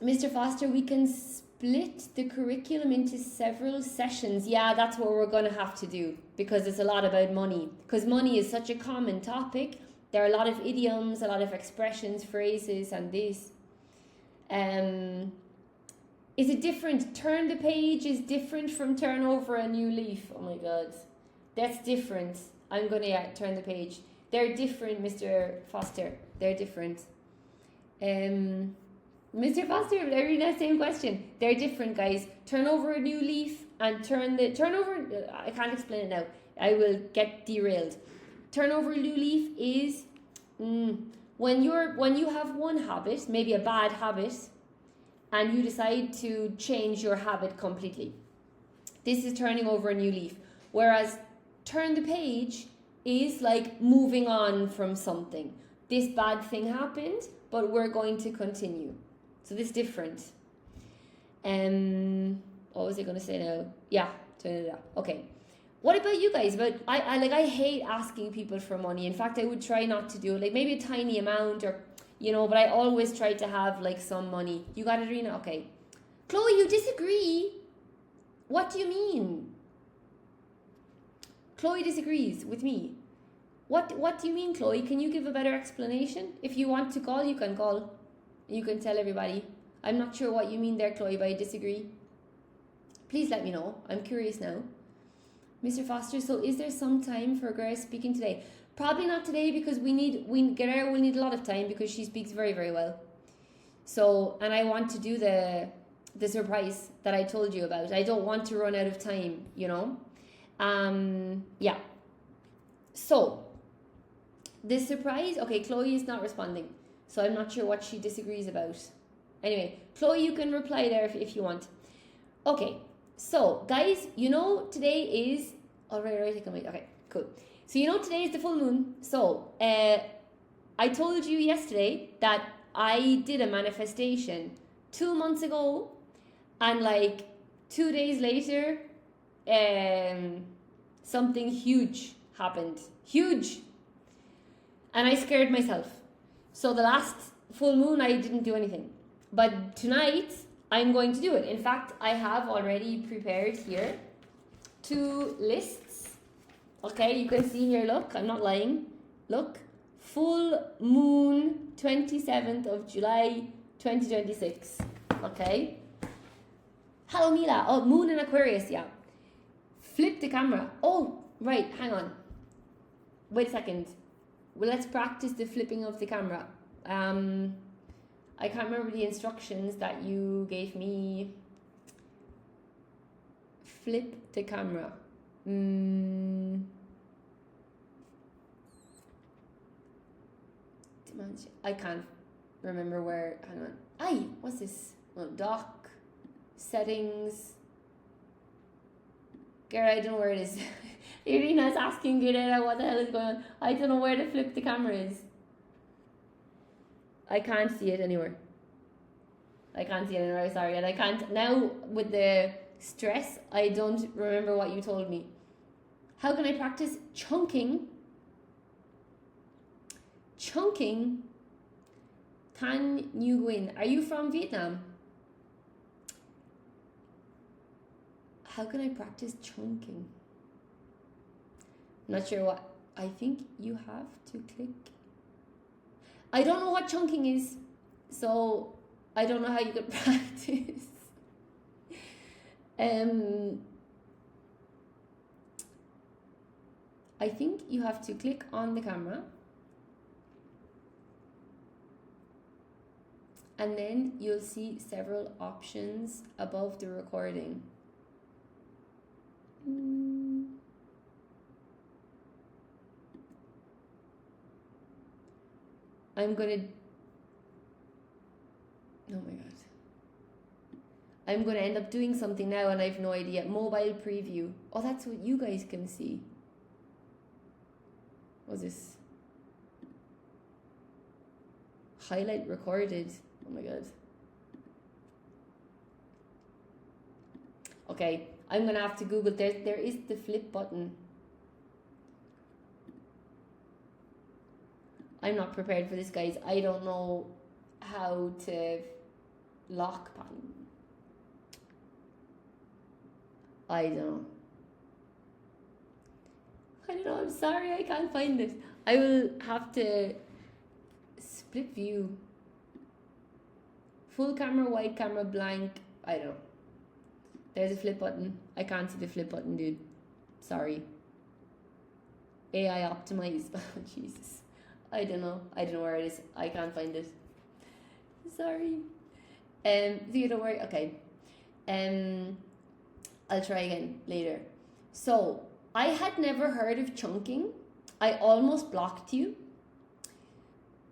Mr. Foster, we can split the curriculum into several sessions. Yeah, that's what we're going to have to do, because it's a lot about money. Because money is such a common topic. There are a lot of idioms, a lot of expressions, phrases, and this. Is it different? Turn the page is different from turn over a new leaf. Oh my God. That's different. I'm going to turn the page. They're different, Mr. Foster. They're different. Mr. Foster, every same question. They're different, guys. Turn over a new leaf and turn over. I can't explain it now. I will get derailed. Turn over a new leaf is when you have one habit, maybe a bad habit, and you decide to change your habit completely. This is turning over a new leaf. Whereas turn the page is like moving on from something. This bad thing happened, but we're going to continue. So this is different. What was I going to say now? Yeah, okay. What about you guys? I hate asking people for money. In fact, I would try not to do it. Like maybe a tiny amount, or but I always try to have like some money. You got it, Rena? Okay. Chloe, you disagree? What do you mean? Chloe disagrees with me. What do you mean, Chloe? Can you give a better explanation? If you want to call, you can call. You can tell everybody. I'm not sure what you mean there, Chloe, but I disagree. Please let me know. I'm curious now. Mr. Foster, so is there some time for Guerrero speaking today? Probably not today, because Guerrero will need a lot of time because she speaks very, very well. So, and I want to do the surprise that I told you about. I don't want to run out of time, you know. Yeah. So, the surprise, okay, Chloe is not responding. So I'm not sure what she disagrees about. Anyway, Chloe, you can reply there if you want. Okay, so guys, you know today is, alright, I can wait. Okay, cool. So you know today is the full moon. So I told you yesterday that I did a manifestation 2 months ago, and like 2 days later, something huge happened. Huge. And I scared myself. So the last full moon, I didn't do anything. But tonight, I'm going to do it. In fact, I have already prepared here 2 lists. Okay, you can see here, look, I'm not lying. Look, full moon, 27th of July, 2026. Okay. Hello, Mila. Oh, moon in Aquarius, yeah. Flip the camera. Oh, right, hang on. Wait a second. Well, let's practice the flipping of the camera. I can't remember the instructions that you gave me. Flip the camera. I can't remember where. Hang on. Aye, what's this? Oh, dock. Settings. Girl, I don't know where it is. Irina's asking Guerrera what the hell is going on. I don't know where to flip the camera is. I can't see it anywhere. Sorry. And I can't, now with the stress, I don't remember what you told me. How can I practice chunking? Chunking? Tan Nguyen. Are you from Vietnam? How can I practice chunking? Not sure what. I think you have to click. I don't know what chunking is, so I don't know how you could practice. I think you have to click on the camera, and then you'll see several options above the recording. I'm gonna, oh my god, I'm gonna end up doing something now and I have no idea. Mobile preview. Oh, that's what you guys can see. What's this? Highlight recorded. Oh my god. Okay, I'm gonna have to Google. There is the flip button. I'm not prepared for this, guys. I don't know how to lock button. I don't know. I'm sorry, I can't find it. I will have to split view. Full camera, wide camera, blank. I don't know. There's a flip button. I can't see the flip button, dude. Sorry. AI optimized. Oh, Jesus. I don't know where it is. I can't find it. Sorry. You don't worry. Okay. I'll try again later. So, I had never heard of chunking. I almost blocked you.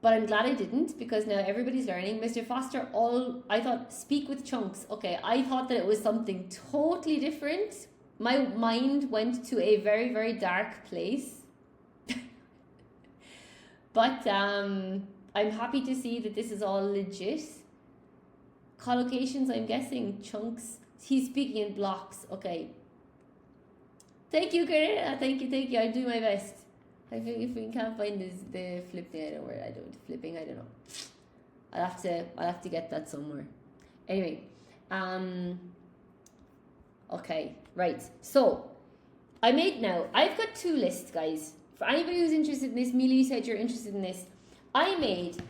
But I'm glad I didn't, because now everybody's learning. Mr. Foster, I thought, speak with chunks. Okay, I thought that it was something totally different. My mind went to a very, very dark place. But I'm happy to see that this is all legit. Collocations, I'm guessing, chunks. He's speaking in blocks. Okay. Thank you, Karina. Thank you. I do my best. I think if we can't find the flipping, I don't know where I don't flipping. I don't know. I'll have to get that somewhere. Anyway, okay, right. So I've got 2 lists, guys. For anybody who's interested in this, Mila, you said you're interested in this. I made,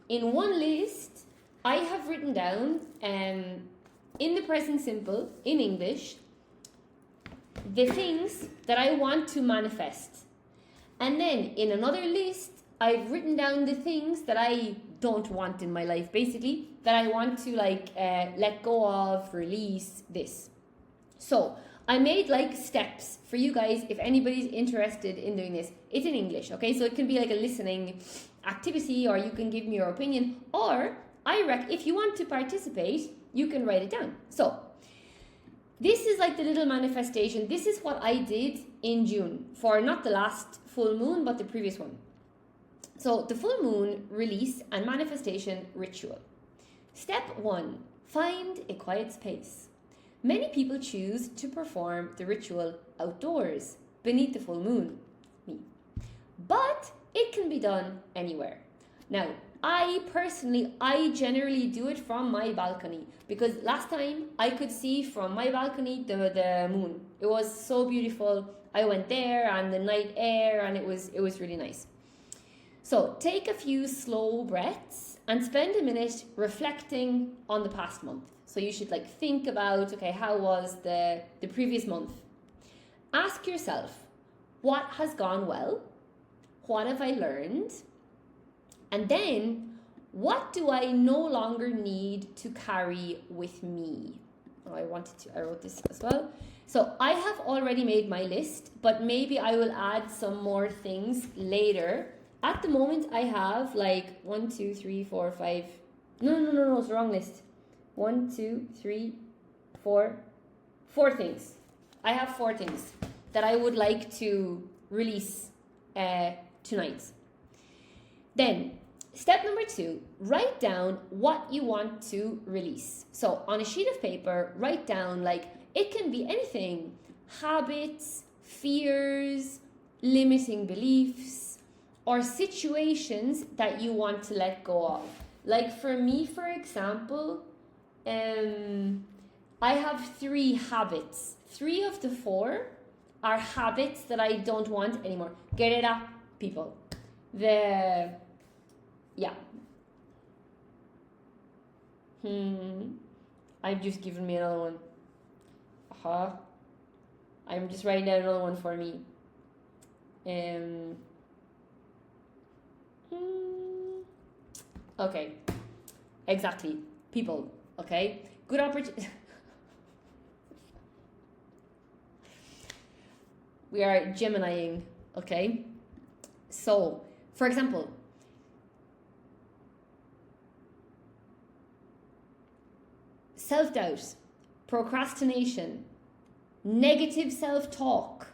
in one list, I have written down, in the present simple, in English, the things that I want to manifest. And then in another list, I've written down the things that I don't want in my life, basically, that I want to like let go of, release this. So I made like steps for you guys if anybody's interested in doing this. It's in English, okay? So it can be like a listening activity, or you can give me your opinion, or if you want to participate, you can write it down. So this is like the little manifestation. This is what I did in June for not the last full moon, but the previous one. So the full moon release and manifestation ritual. Step 1, find a quiet space. Many people choose to perform the ritual outdoors, beneath the full moon. Me. But it can be done anywhere. Now, I generally do it from my balcony, because last time I could see from my balcony the moon. It was so beautiful. I went there and the night air, and it was really nice. So take a few slow breaths and spend a minute reflecting on the past month. So you should like think about, okay, how was the previous month? Ask yourself, what has gone well? What have I learned? And then, what do I no longer need to carry with me? Oh, I wrote this as well. So I have already made my list, but maybe I will add some more things later. At the moment, I have like 1, 2, 3, 4, 5. No, it's the wrong list. 1, 2, 3, 4. 4 things. I have 4 things that I would like to release tonight. Then, step number 2, write down what you want to release. So on a sheet of paper, write down, like, it can be anything: habits, fears, limiting beliefs, or situations that you want to let go of. Like for me, for example, I have 3 habits. 3 of the 4 are habits that I don't want anymore. Get it up, people. I've just given me another one. I'm just writing down another one for me. Okay. Exactly. People. Okay. Good opportunity. We are Geminiing. Okay. So, for example, self-doubt, procrastination, negative self-talk,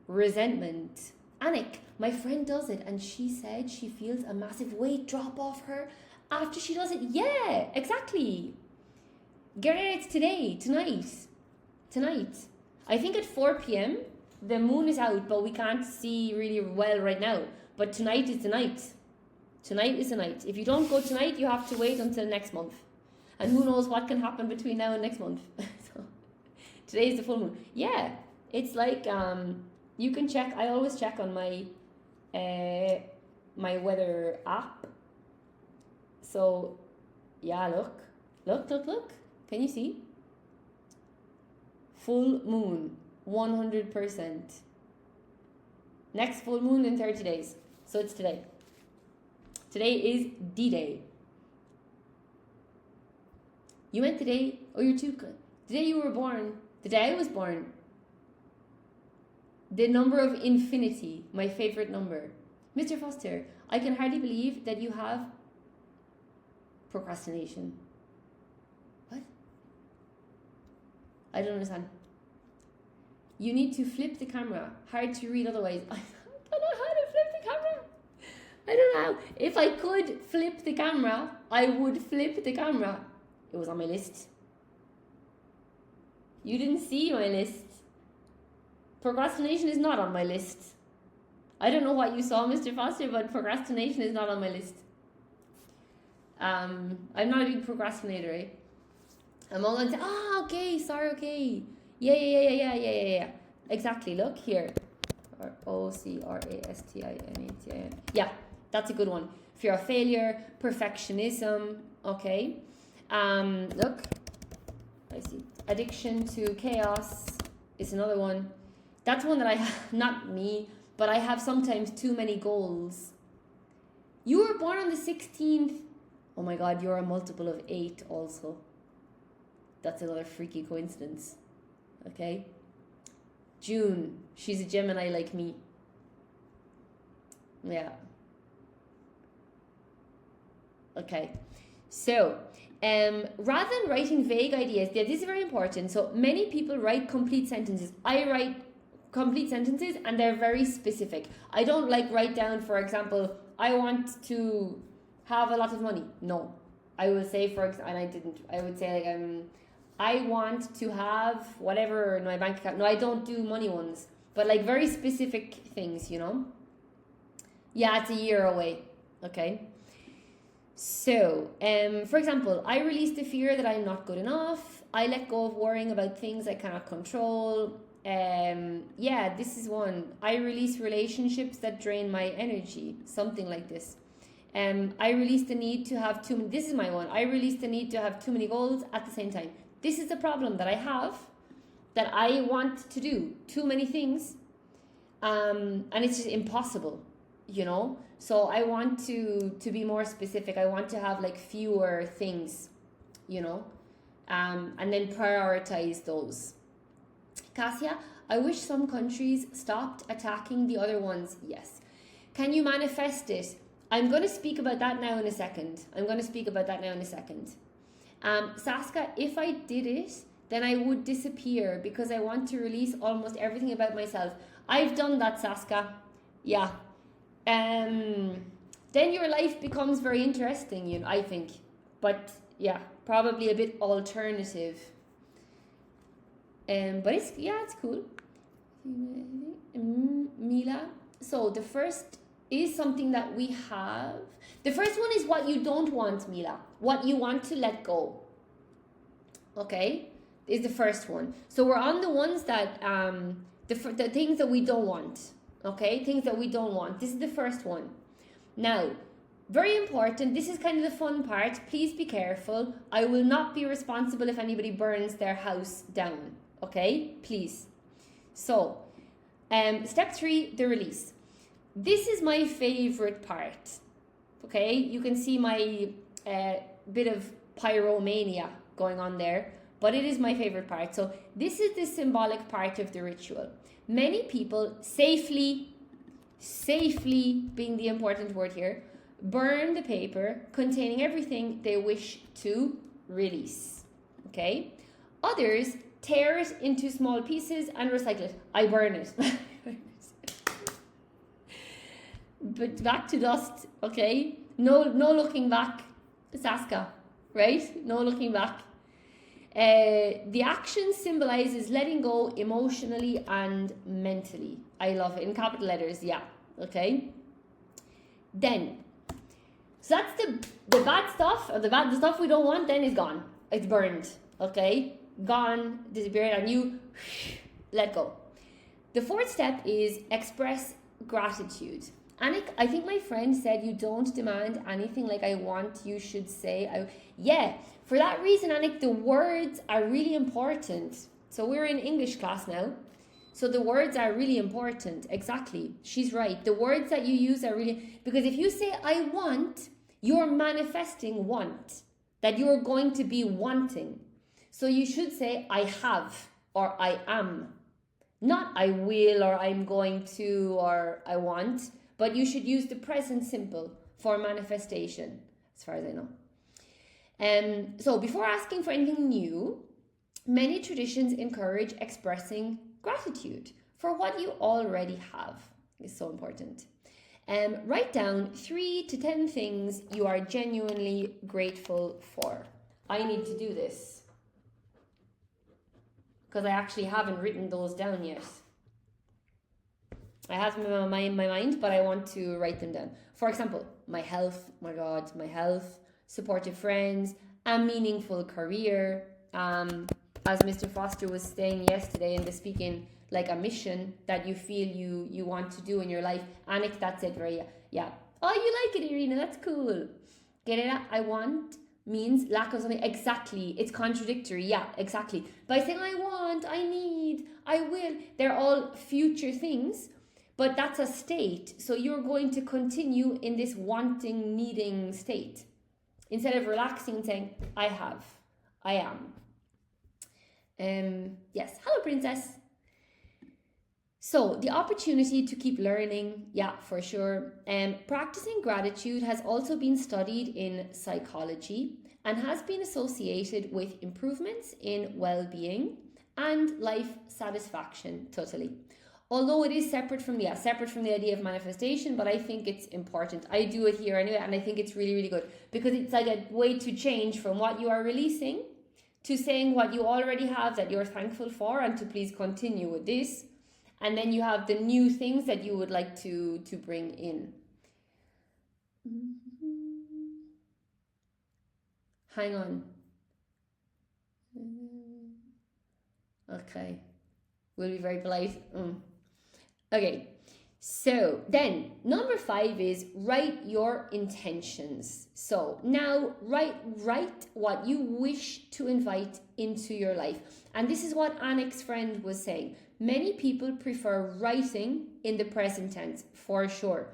resentment. Anik, my friend does it, and she said she feels a massive weight drop off her after she does it. Yeah, exactly. Get it today, tonight. I think at 4 p.m. the moon is out, but we can't see really well right now. But tonight is the night. Tonight is the night. If you don't go tonight, you have to wait until next month. And who knows what can happen between now and next month. So, today is the full moon. Yeah, it's like, you can check. I always check on my my weather app. So, yeah, look. Can you see? Full moon, 100%. Next full moon in 30 days. So it's today. Today is D-Day. You went today? Oh, you're too good. The day you were born. The day I was born. The number of infinity. My favorite number. Mr. Foster, I can hardly believe that you have procrastination. What? I don't understand. You need to flip the camera. Hard to read otherwise. I don't know how to flip the camera. I don't know. If I could flip the camera, I would flip the camera. It was on my list. You didn't see my list. Procrastination is not on my list. I don't know what you saw, Mr. Foster, but procrastination is not on my list. I'm not a big procrastinator, eh? I'm all going to say, okay, sorry, okay. Yeah. Exactly, look here. Ocrastatination. Yeah, that's a good one. Fear of failure, perfectionism, okay. Look, I see. Addiction to chaos is another one. That's one that I have, not me, but I have sometimes too many goals. You were born on the 16th Oh my God, you're a multiple of 8 also. That's another freaky coincidence. Okay. June, she's a Gemini like me. Yeah. Okay. So, rather than writing vague ideas, yeah, this is very important. So many people write complete sentences. I write complete sentences and they're very specific. I don't like write down, for example, I want to have a lot of money. No. I will say, and I didn't. I would say, like, I want to have whatever in my bank account. No, I don't do money ones, but like very specific things, you know? Yeah, it's a year away. Okay. So, for example, I release the fear that I'm not good enough. I let go of worrying about things I cannot control. Yeah, this is one. I release relationships that drain my energy. Something like this. I release the need to have too many. This is my one. I release the need to have too many goals at the same time. This is the problem that I have, that I want to do too many things, and it's just impossible, you know. So I want to be more specific. I want to have like fewer things, you know, and then prioritize those. Cassia, I wish some countries stopped attacking the other ones. Yes. Can you manifest it? I'm going to speak about that now in a second. Saska, if I did it, then I would disappear because I want to release almost everything about myself. I've done that, Saska. Yeah. Then your life becomes very interesting, you know, I think. But yeah, probably a bit alternative. But it's cool. Mila. So the first is something that we have. The first one is what you don't want, Mila. What you want to let go. Okay? Is the first one. So we're on the ones that, the things that we don't want. Okay? Things that we don't want. This is the first one. Now, very important. This is kind of the fun part. Please be careful. I will not be responsible if anybody burns their house down. Okay? Please. So, step 3, the release. This is my favorite part. Okay, you can see my bit of pyromania going on there, but it is my favorite part. So this is the symbolic part of the ritual. Many people safely being the important word here, burn the paper containing everything they wish to release. Okay, others tear it into small pieces and recycle it. I burn it. But back to dust, okay? No looking back, Saska, right? No looking back. The action symbolizes letting go emotionally and mentally. I love it. In capital letters, yeah, okay? Then, so that's the bad stuff, or the stuff we don't want, then is gone. It's burned, okay? Gone, disappeared, and you let go. The fourth step is express gratitude. Anik, I think my friend said you don't demand anything like I want, you should say. Yeah, for that reason, Anik, the words are really important. So we're in English class now. So the words are really important. Exactly. She's right. The words that you use are really... Because if you say I want, you're manifesting want. That you're going to be wanting. So you should say I have or I am. Not I will or I'm going to or I want. But you should use the present simple for manifestation, as far as I know. So before asking for anything new, many traditions encourage expressing gratitude for what you already have. It's so important. Write down 3 to 10 things you are genuinely grateful for. I need to do this because I actually haven't written those down yet. I have them in my mind, but I want to write them down. For example, my health, my God, my health, supportive friends, a meaningful career. As Mr. Foster was saying yesterday in the speaking, like a mission that you feel you want to do in your life. Anik, that's it, right? Yeah. Oh, you like it, Irina, that's cool. Get it? I want means lack of something. Exactly. It's contradictory. Yeah, exactly. By saying I want, I need, I will, they're all future things. But that's a state, so you're going to continue in this wanting, needing state. instead of relaxing and saying, I have, I am. Yes, hello, princess. So the opportunity to keep learning, yeah, for sure. Practicing gratitude has also been studied in psychology and has been associated with improvements in well-being and life satisfaction, totally. Although it is separate from the idea of manifestation, but I think it's important. I do it here anyway, and I think it's really, really good because it's like a way to change from what you are releasing to saying what you already have that you're thankful for, and to please continue with this. And then you have the new things that you would like to bring in. Hang on. Okay. We'll be very polite. Okay. So then number 5 is write your intentions. So now write what you wish to invite into your life. And this is what Annick's friend was saying. Many people prefer writing in the present tense, for sure,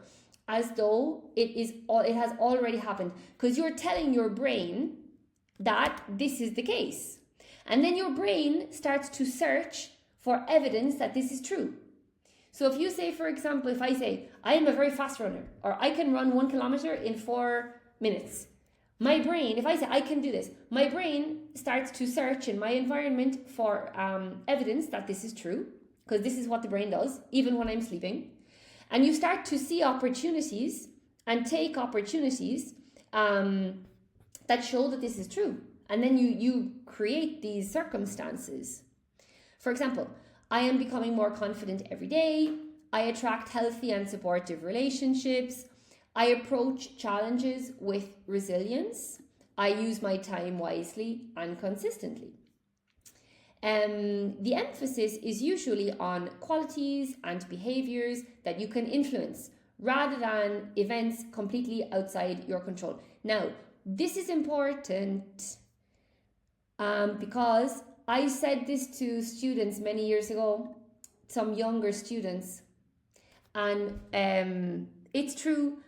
as though it has already happened, because you're telling your brain that this is the case. And then your brain starts to search for evidence that this is true. So if you say, for example, if I say, I am a very fast runner, or I can run 1 kilometer in 4 minutes, my brain, if I say I can do this, my brain starts to search in my environment for evidence that this is true, because this is what the brain does, even when I'm sleeping. And you start to see opportunities and take opportunities that show that this is true. And then you create these circumstances. For example, I am becoming more confident every day. I attract healthy and supportive relationships. I approach challenges with resilience. I use my time wisely and consistently. The emphasis is usually on qualities and behaviors that you can influence rather than events completely outside your control. Now, this is important because I said this to students many years ago, some younger students, and it's true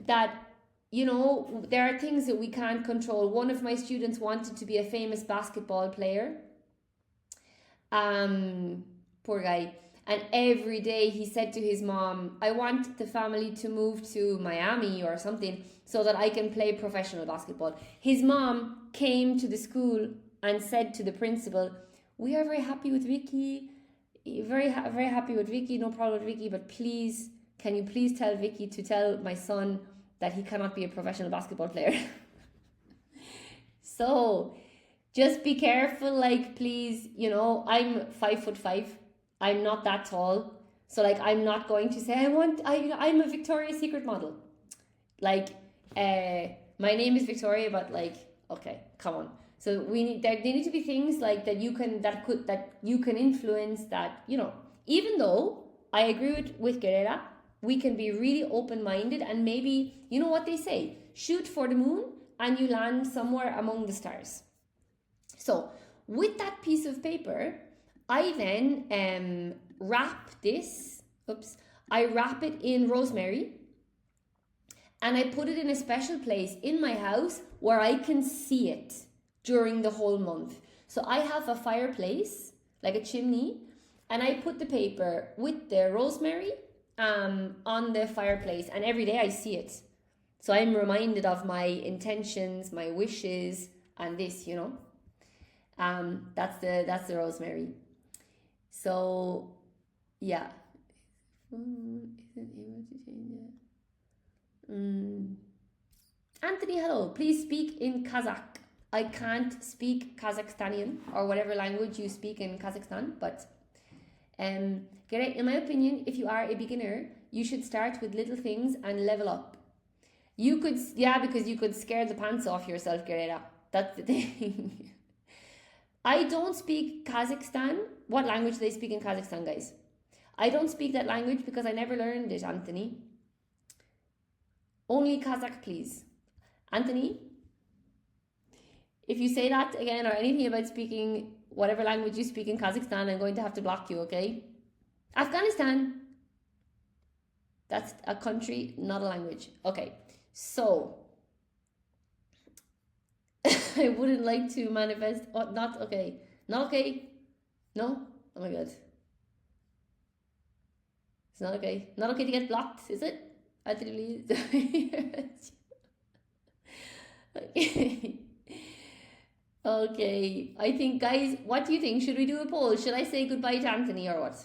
that, you know, there are things that we can't control. One of my students wanted to be a famous basketball player. Poor guy. And every day he said to his mom, I want the family to move to Miami or something so that I can play professional basketball. His mom came to the school and said to the principal, we are very happy with Vikki, very happy with Vikki, no problem with Vikki, but please, can you please tell Vikki to tell my son that he cannot be a professional basketball player? So just be careful, like, please, you know, I'm 5'5". I'm not that tall. So like, I'm not going to say, I'm a Victoria's Secret model. Like, my name is Victoria, but like, okay, come on. So there need to be things like that you can influence, that, you know, even though I agree with Guerrera, we can be really open-minded, and maybe, you know what they say, shoot for the moon and you land somewhere among the stars. So with that piece of paper, I then wrap it in rosemary, and I put it in a special place in my house where I can see it during the whole month. So I have a fireplace, like a chimney, and I put the paper with the rosemary on the fireplace, and every day I see it. So I'm reminded of my intentions, my wishes, and this, you know. That's the rosemary. So yeah. Anthony, hello. Please speak in Kazakh. I can't speak Kazakhstanian or whatever language you speak in Kazakhstan, but in my opinion, if you are a beginner, you should start with little things and level up. You could, because you could scare the pants off yourself, Guerrera. That's the thing. I don't speak Kazakhstan. What language do they speak in Kazakhstan, guys? I don't speak that language because I never learned it, Anthony. Only Kazakh, please. Anthony, if you say that again or anything about speaking whatever language you speak in Kazakhstan, I'm going to have to block you, okay? Afghanistan. That's a country, not a language. Okay, so I wouldn't like to manifest. Oh, not okay. Not okay. No. Oh my god. It's not okay. Not okay to get blocked, is it? I didn't believe. Okay. Okay. I think, guys, what do you think? Should we do a poll? Should I say goodbye to Anthony or what?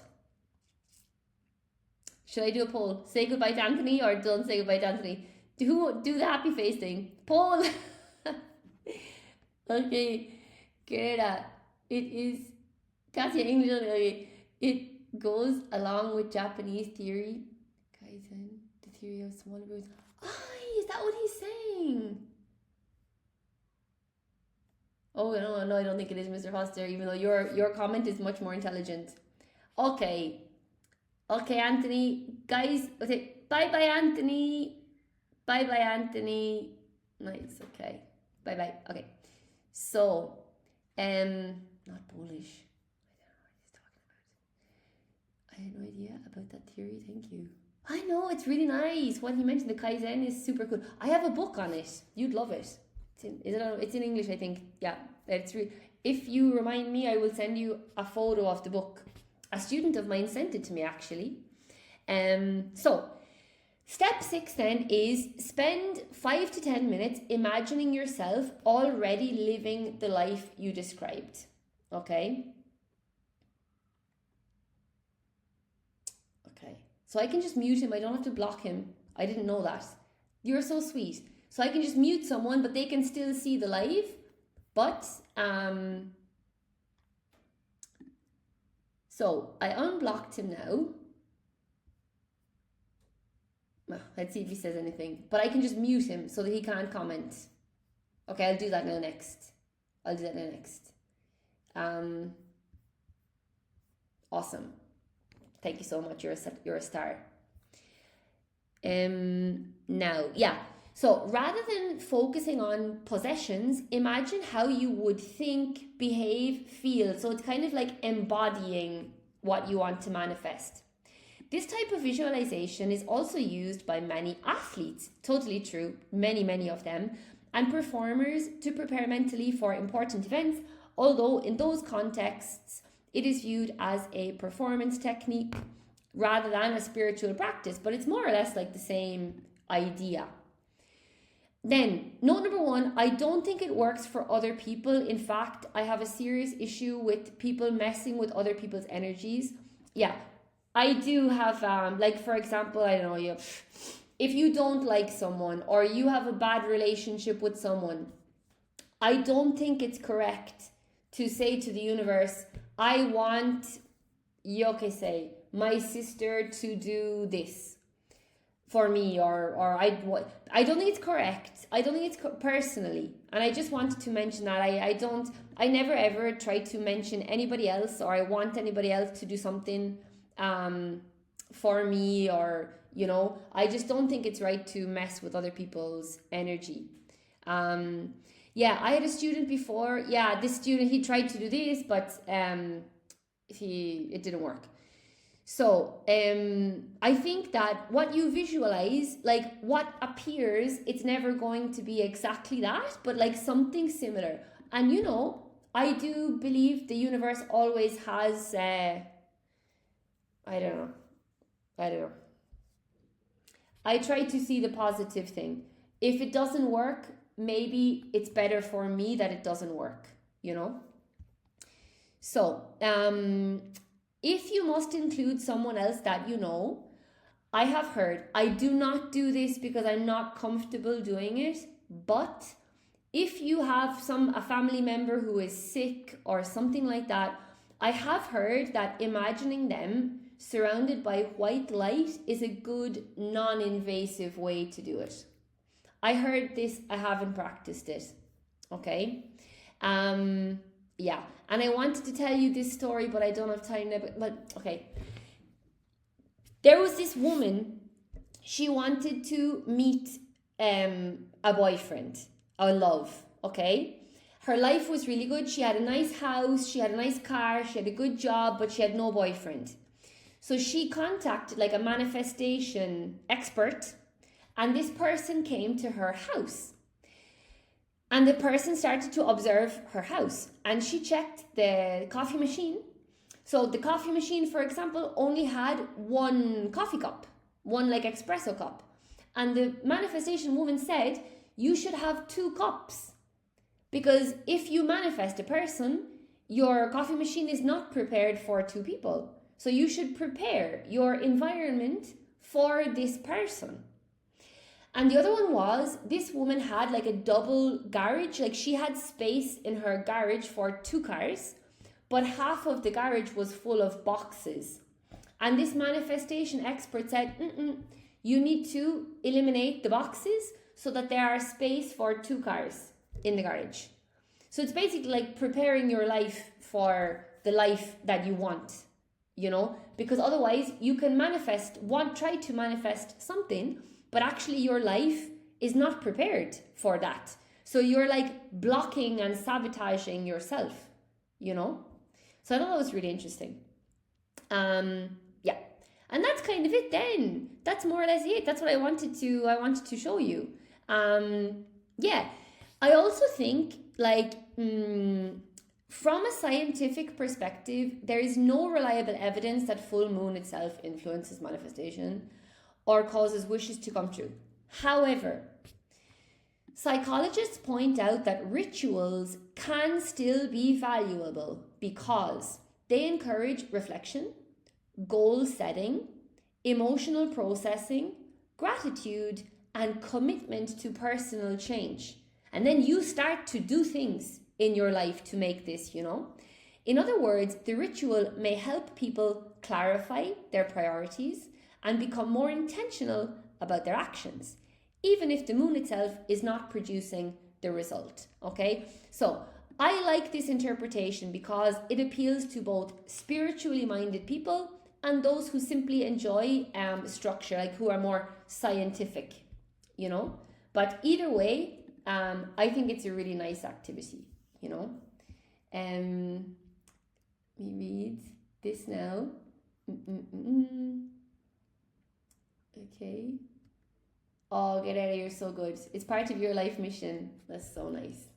Should I do a poll? Say goodbye to Anthony or don't say goodbye to Anthony? Do the happy face thing. Poll. Okay. Gerda. It is Katya English. Okay. It goes along with Japanese theory. Kaizen, the theory of smaller birds. Is that what he's saying? Oh no, I don't think it is, Mr. Foster, even though your comment is much more intelligent. Okay. Okay, Anthony. Guys, okay. Bye-bye, Anthony. Bye-bye, Anthony. Nice, okay. Bye-bye. Okay. So, not Polish. I don't know what he's talking about. I had no idea about that theory. Thank you. I know, it's really nice. What he mentioned, the Kaizen, is super cool. I have a book on it. You'd love it. It's in English, I think. Yeah, if you remind me, I will send you a photo of the book. A student of mine sent it to me, actually. So, step 6 then is spend 5 to 10 minutes imagining yourself already living the life you described. Okay? Okay. So I can just mute him. I don't have to block him. I didn't know that. You're so sweet. So I can just mute someone, but they can still see the live. But, so I unblocked him now. Let's see if he says anything. But I can just mute him so that he can't comment. Okay, I'll do that now next. Awesome. Thank you so much. You're a star. Now, yeah. So rather than focusing on possessions, imagine how you would think, behave, feel. So it's kind of like embodying what you want to manifest. This type of visualization is also used by many athletes, totally true, many of them, and performers to prepare mentally for important events, although in those contexts, it is viewed as a performance technique rather than a spiritual practice, but it's more or less like the same idea. Then, note number 1, I don't think it works for other people. In fact, I have a serious issue with people messing with other people's energies. Yeah, I do have, like for example, I don't know, if you don't like someone or you have a bad relationship with someone, I don't think it's correct to say to the universe, I want, say, my sister to do this for me, or I don't think it's correct. I don't think it's personally, and I just wanted to mention that I never ever try to mention anybody else, or I want anybody else to do something for me, or I just don't think it's right to mess with other people's energy. Yeah, I had a student before. Yeah, this student, he tried to do this, but it didn't work. So I think that what you visualize, like what appears, it's never going to be exactly that, but like something similar. And I do believe the universe always has, I don't know. I try to see the positive thing. If it doesn't work, maybe it's better for me that it doesn't work, So, if you must include someone else that I have heard, I do not do this because I'm not comfortable doing it, but if you have a family member who is sick or something like that, I have heard that imagining them surrounded by white light is a good non-invasive way to do it. I heard this, I haven't practiced it. Okay? Yeah, and I wanted to tell you this story, but I don't have time now. But okay. There was this woman, she wanted to meet a boyfriend, a love, okay? Her life was really good. She had a nice house, she had a nice car, she had a good job, but she had no boyfriend. So she contacted like a manifestation expert, and this person came to her house. And the person started to observe her house, and she checked the coffee machine. So the coffee machine, for example, only had one coffee cup, one like espresso cup. And the manifestation woman said, you should have 2 cups. Because if you manifest a person, your coffee machine is not prepared for 2 people. So you should prepare your environment for this person. And the other one was, this woman had like a double garage. Like she had space in her garage for 2 cars, but half of the garage was full of boxes. And this manifestation expert said, you need to eliminate the boxes so that there are space for 2 cars in the garage. So it's basically like preparing your life for the life that you want, you know, because otherwise you can try to manifest something, but actually your life is not prepared for that. So you're like blocking and sabotaging yourself, you know. So I thought that was really interesting. Yeah. And that's kind of it then. That's more or less it. That's what I wanted to show you. Yeah. I also think like from a scientific perspective, there is no reliable evidence that full moon itself influences manifestation or causes wishes to come true. However, psychologists point out that rituals can still be valuable because they encourage reflection, goal setting, emotional processing, gratitude, and commitment to personal change. And then you start to do things in your life to make this, you know. In other words, the ritual may help people clarify their priorities and become more intentional about their actions, even if the moon itself is not producing the result, okay? So I like this interpretation because it appeals to both spiritually minded people and those who simply enjoy structure, like who are more scientific, you know. But either way, I think it's a really nice activity, you know. Let me read this now. Okay. Oh, get out of here, so good. It's part of your life mission. That's so nice.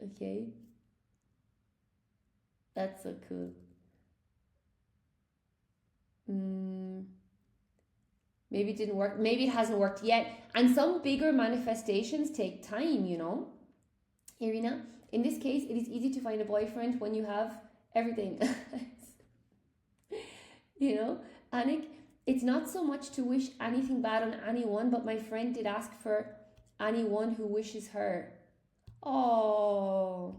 Okay. That's so cool. Maybe it didn't work. Maybe it hasn't worked yet. And some bigger manifestations take time, you know. Irina, in this case, it is easy to find a boyfriend when you have everything. You know, Anik, it's not so much to wish anything bad on anyone, but my friend did ask for anyone who wishes her. Oh.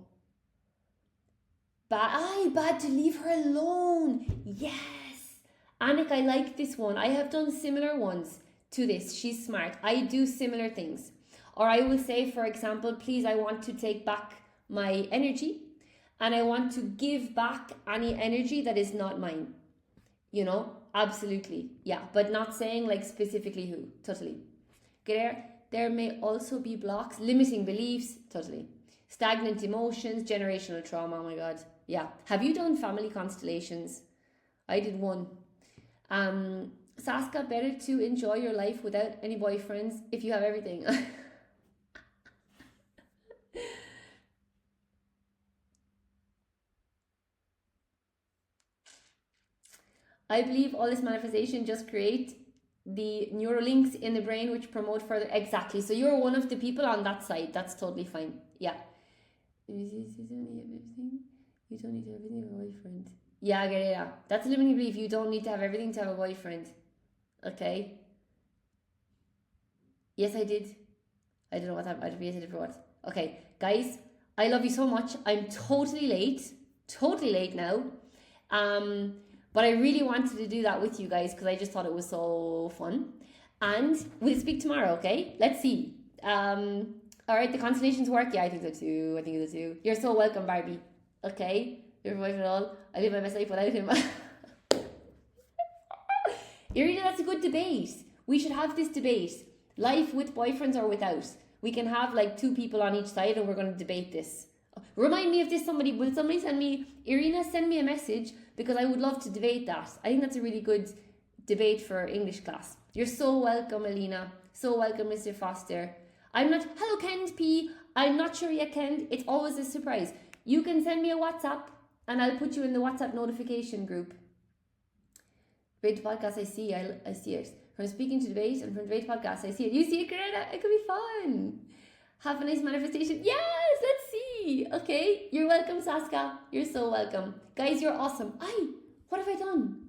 Bad to leave her alone. Yes. Anik, I like this one. I have done similar ones to this. She's smart. I do similar things. Or I will say, for example, please, I want to take back my energy and I want to give back any energy that is not mine. You know, absolutely. Yeah, but not saying like specifically who. Totally. There may also be blocks, limiting beliefs. Totally. Stagnant emotions, generational trauma. Oh my God. Yeah. Have you done family constellations? I did one. Saska, better to enjoy your life without any boyfriends if you have everything. I believe all this manifestation just create the neural links in the brain which promote further. Exactly. So you're one of the people on that side. That's totally fine. Yeah. You don't need to have everything to have a boyfriend. Yeah, I get it. Yeah. That's a limiting belief. You don't need to have everything to have a boyfriend. Okay. Yes, I did. I don't know what I'd repeated for what. Okay, guys, I love you so much. I'm totally late now. But I really wanted to do that with you guys because I just thought it was so fun. And we'll speak tomorrow, okay? Let's see. All right, the constellations work. Yeah, I think so too. You're so welcome, Barbie. Okay, you're boyfriend at all. I live my best life without him. Irina, that's a good debate. We should have this debate. Life with boyfriends or without. We can have like 2 people on each side and we're going to debate this. Remind me of this. Will somebody send me, Irina, send me a message because I would love to debate that. I think that's a really good debate for English class. You're so welcome, Alina. So welcome, Mr. Foster. I'm not, hello, Kent P. I'm not sure yet, Ken. It's always a surprise. You can send me a WhatsApp and I'll put you in the WhatsApp notification group. Debate podcast, I see it. From speaking to debate and from debate podcast, I see it. You see it, Greta? It could be fun. Have a nice manifestation. Yes, let's see. Okay, you're welcome, Saska. You're so welcome. Guys, you're awesome. What have I done?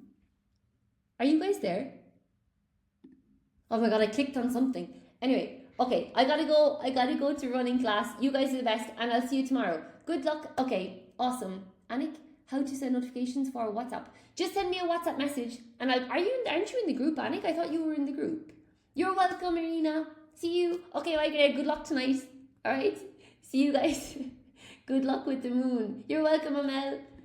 Are you guys there? Oh my god, I clicked on something. Anyway, okay, I gotta go to running class. You guys are the best, and I'll see you tomorrow. Good luck. Okay, awesome. Anik, how to send notifications for WhatsApp? Just send me a WhatsApp message, and aren't you in the group, Anik? I thought you were in the group. You're welcome, Irina. See you. Okay, bye, Greg. Good luck tonight. All right. See you guys. Good luck with the moon. You're welcome, Amel.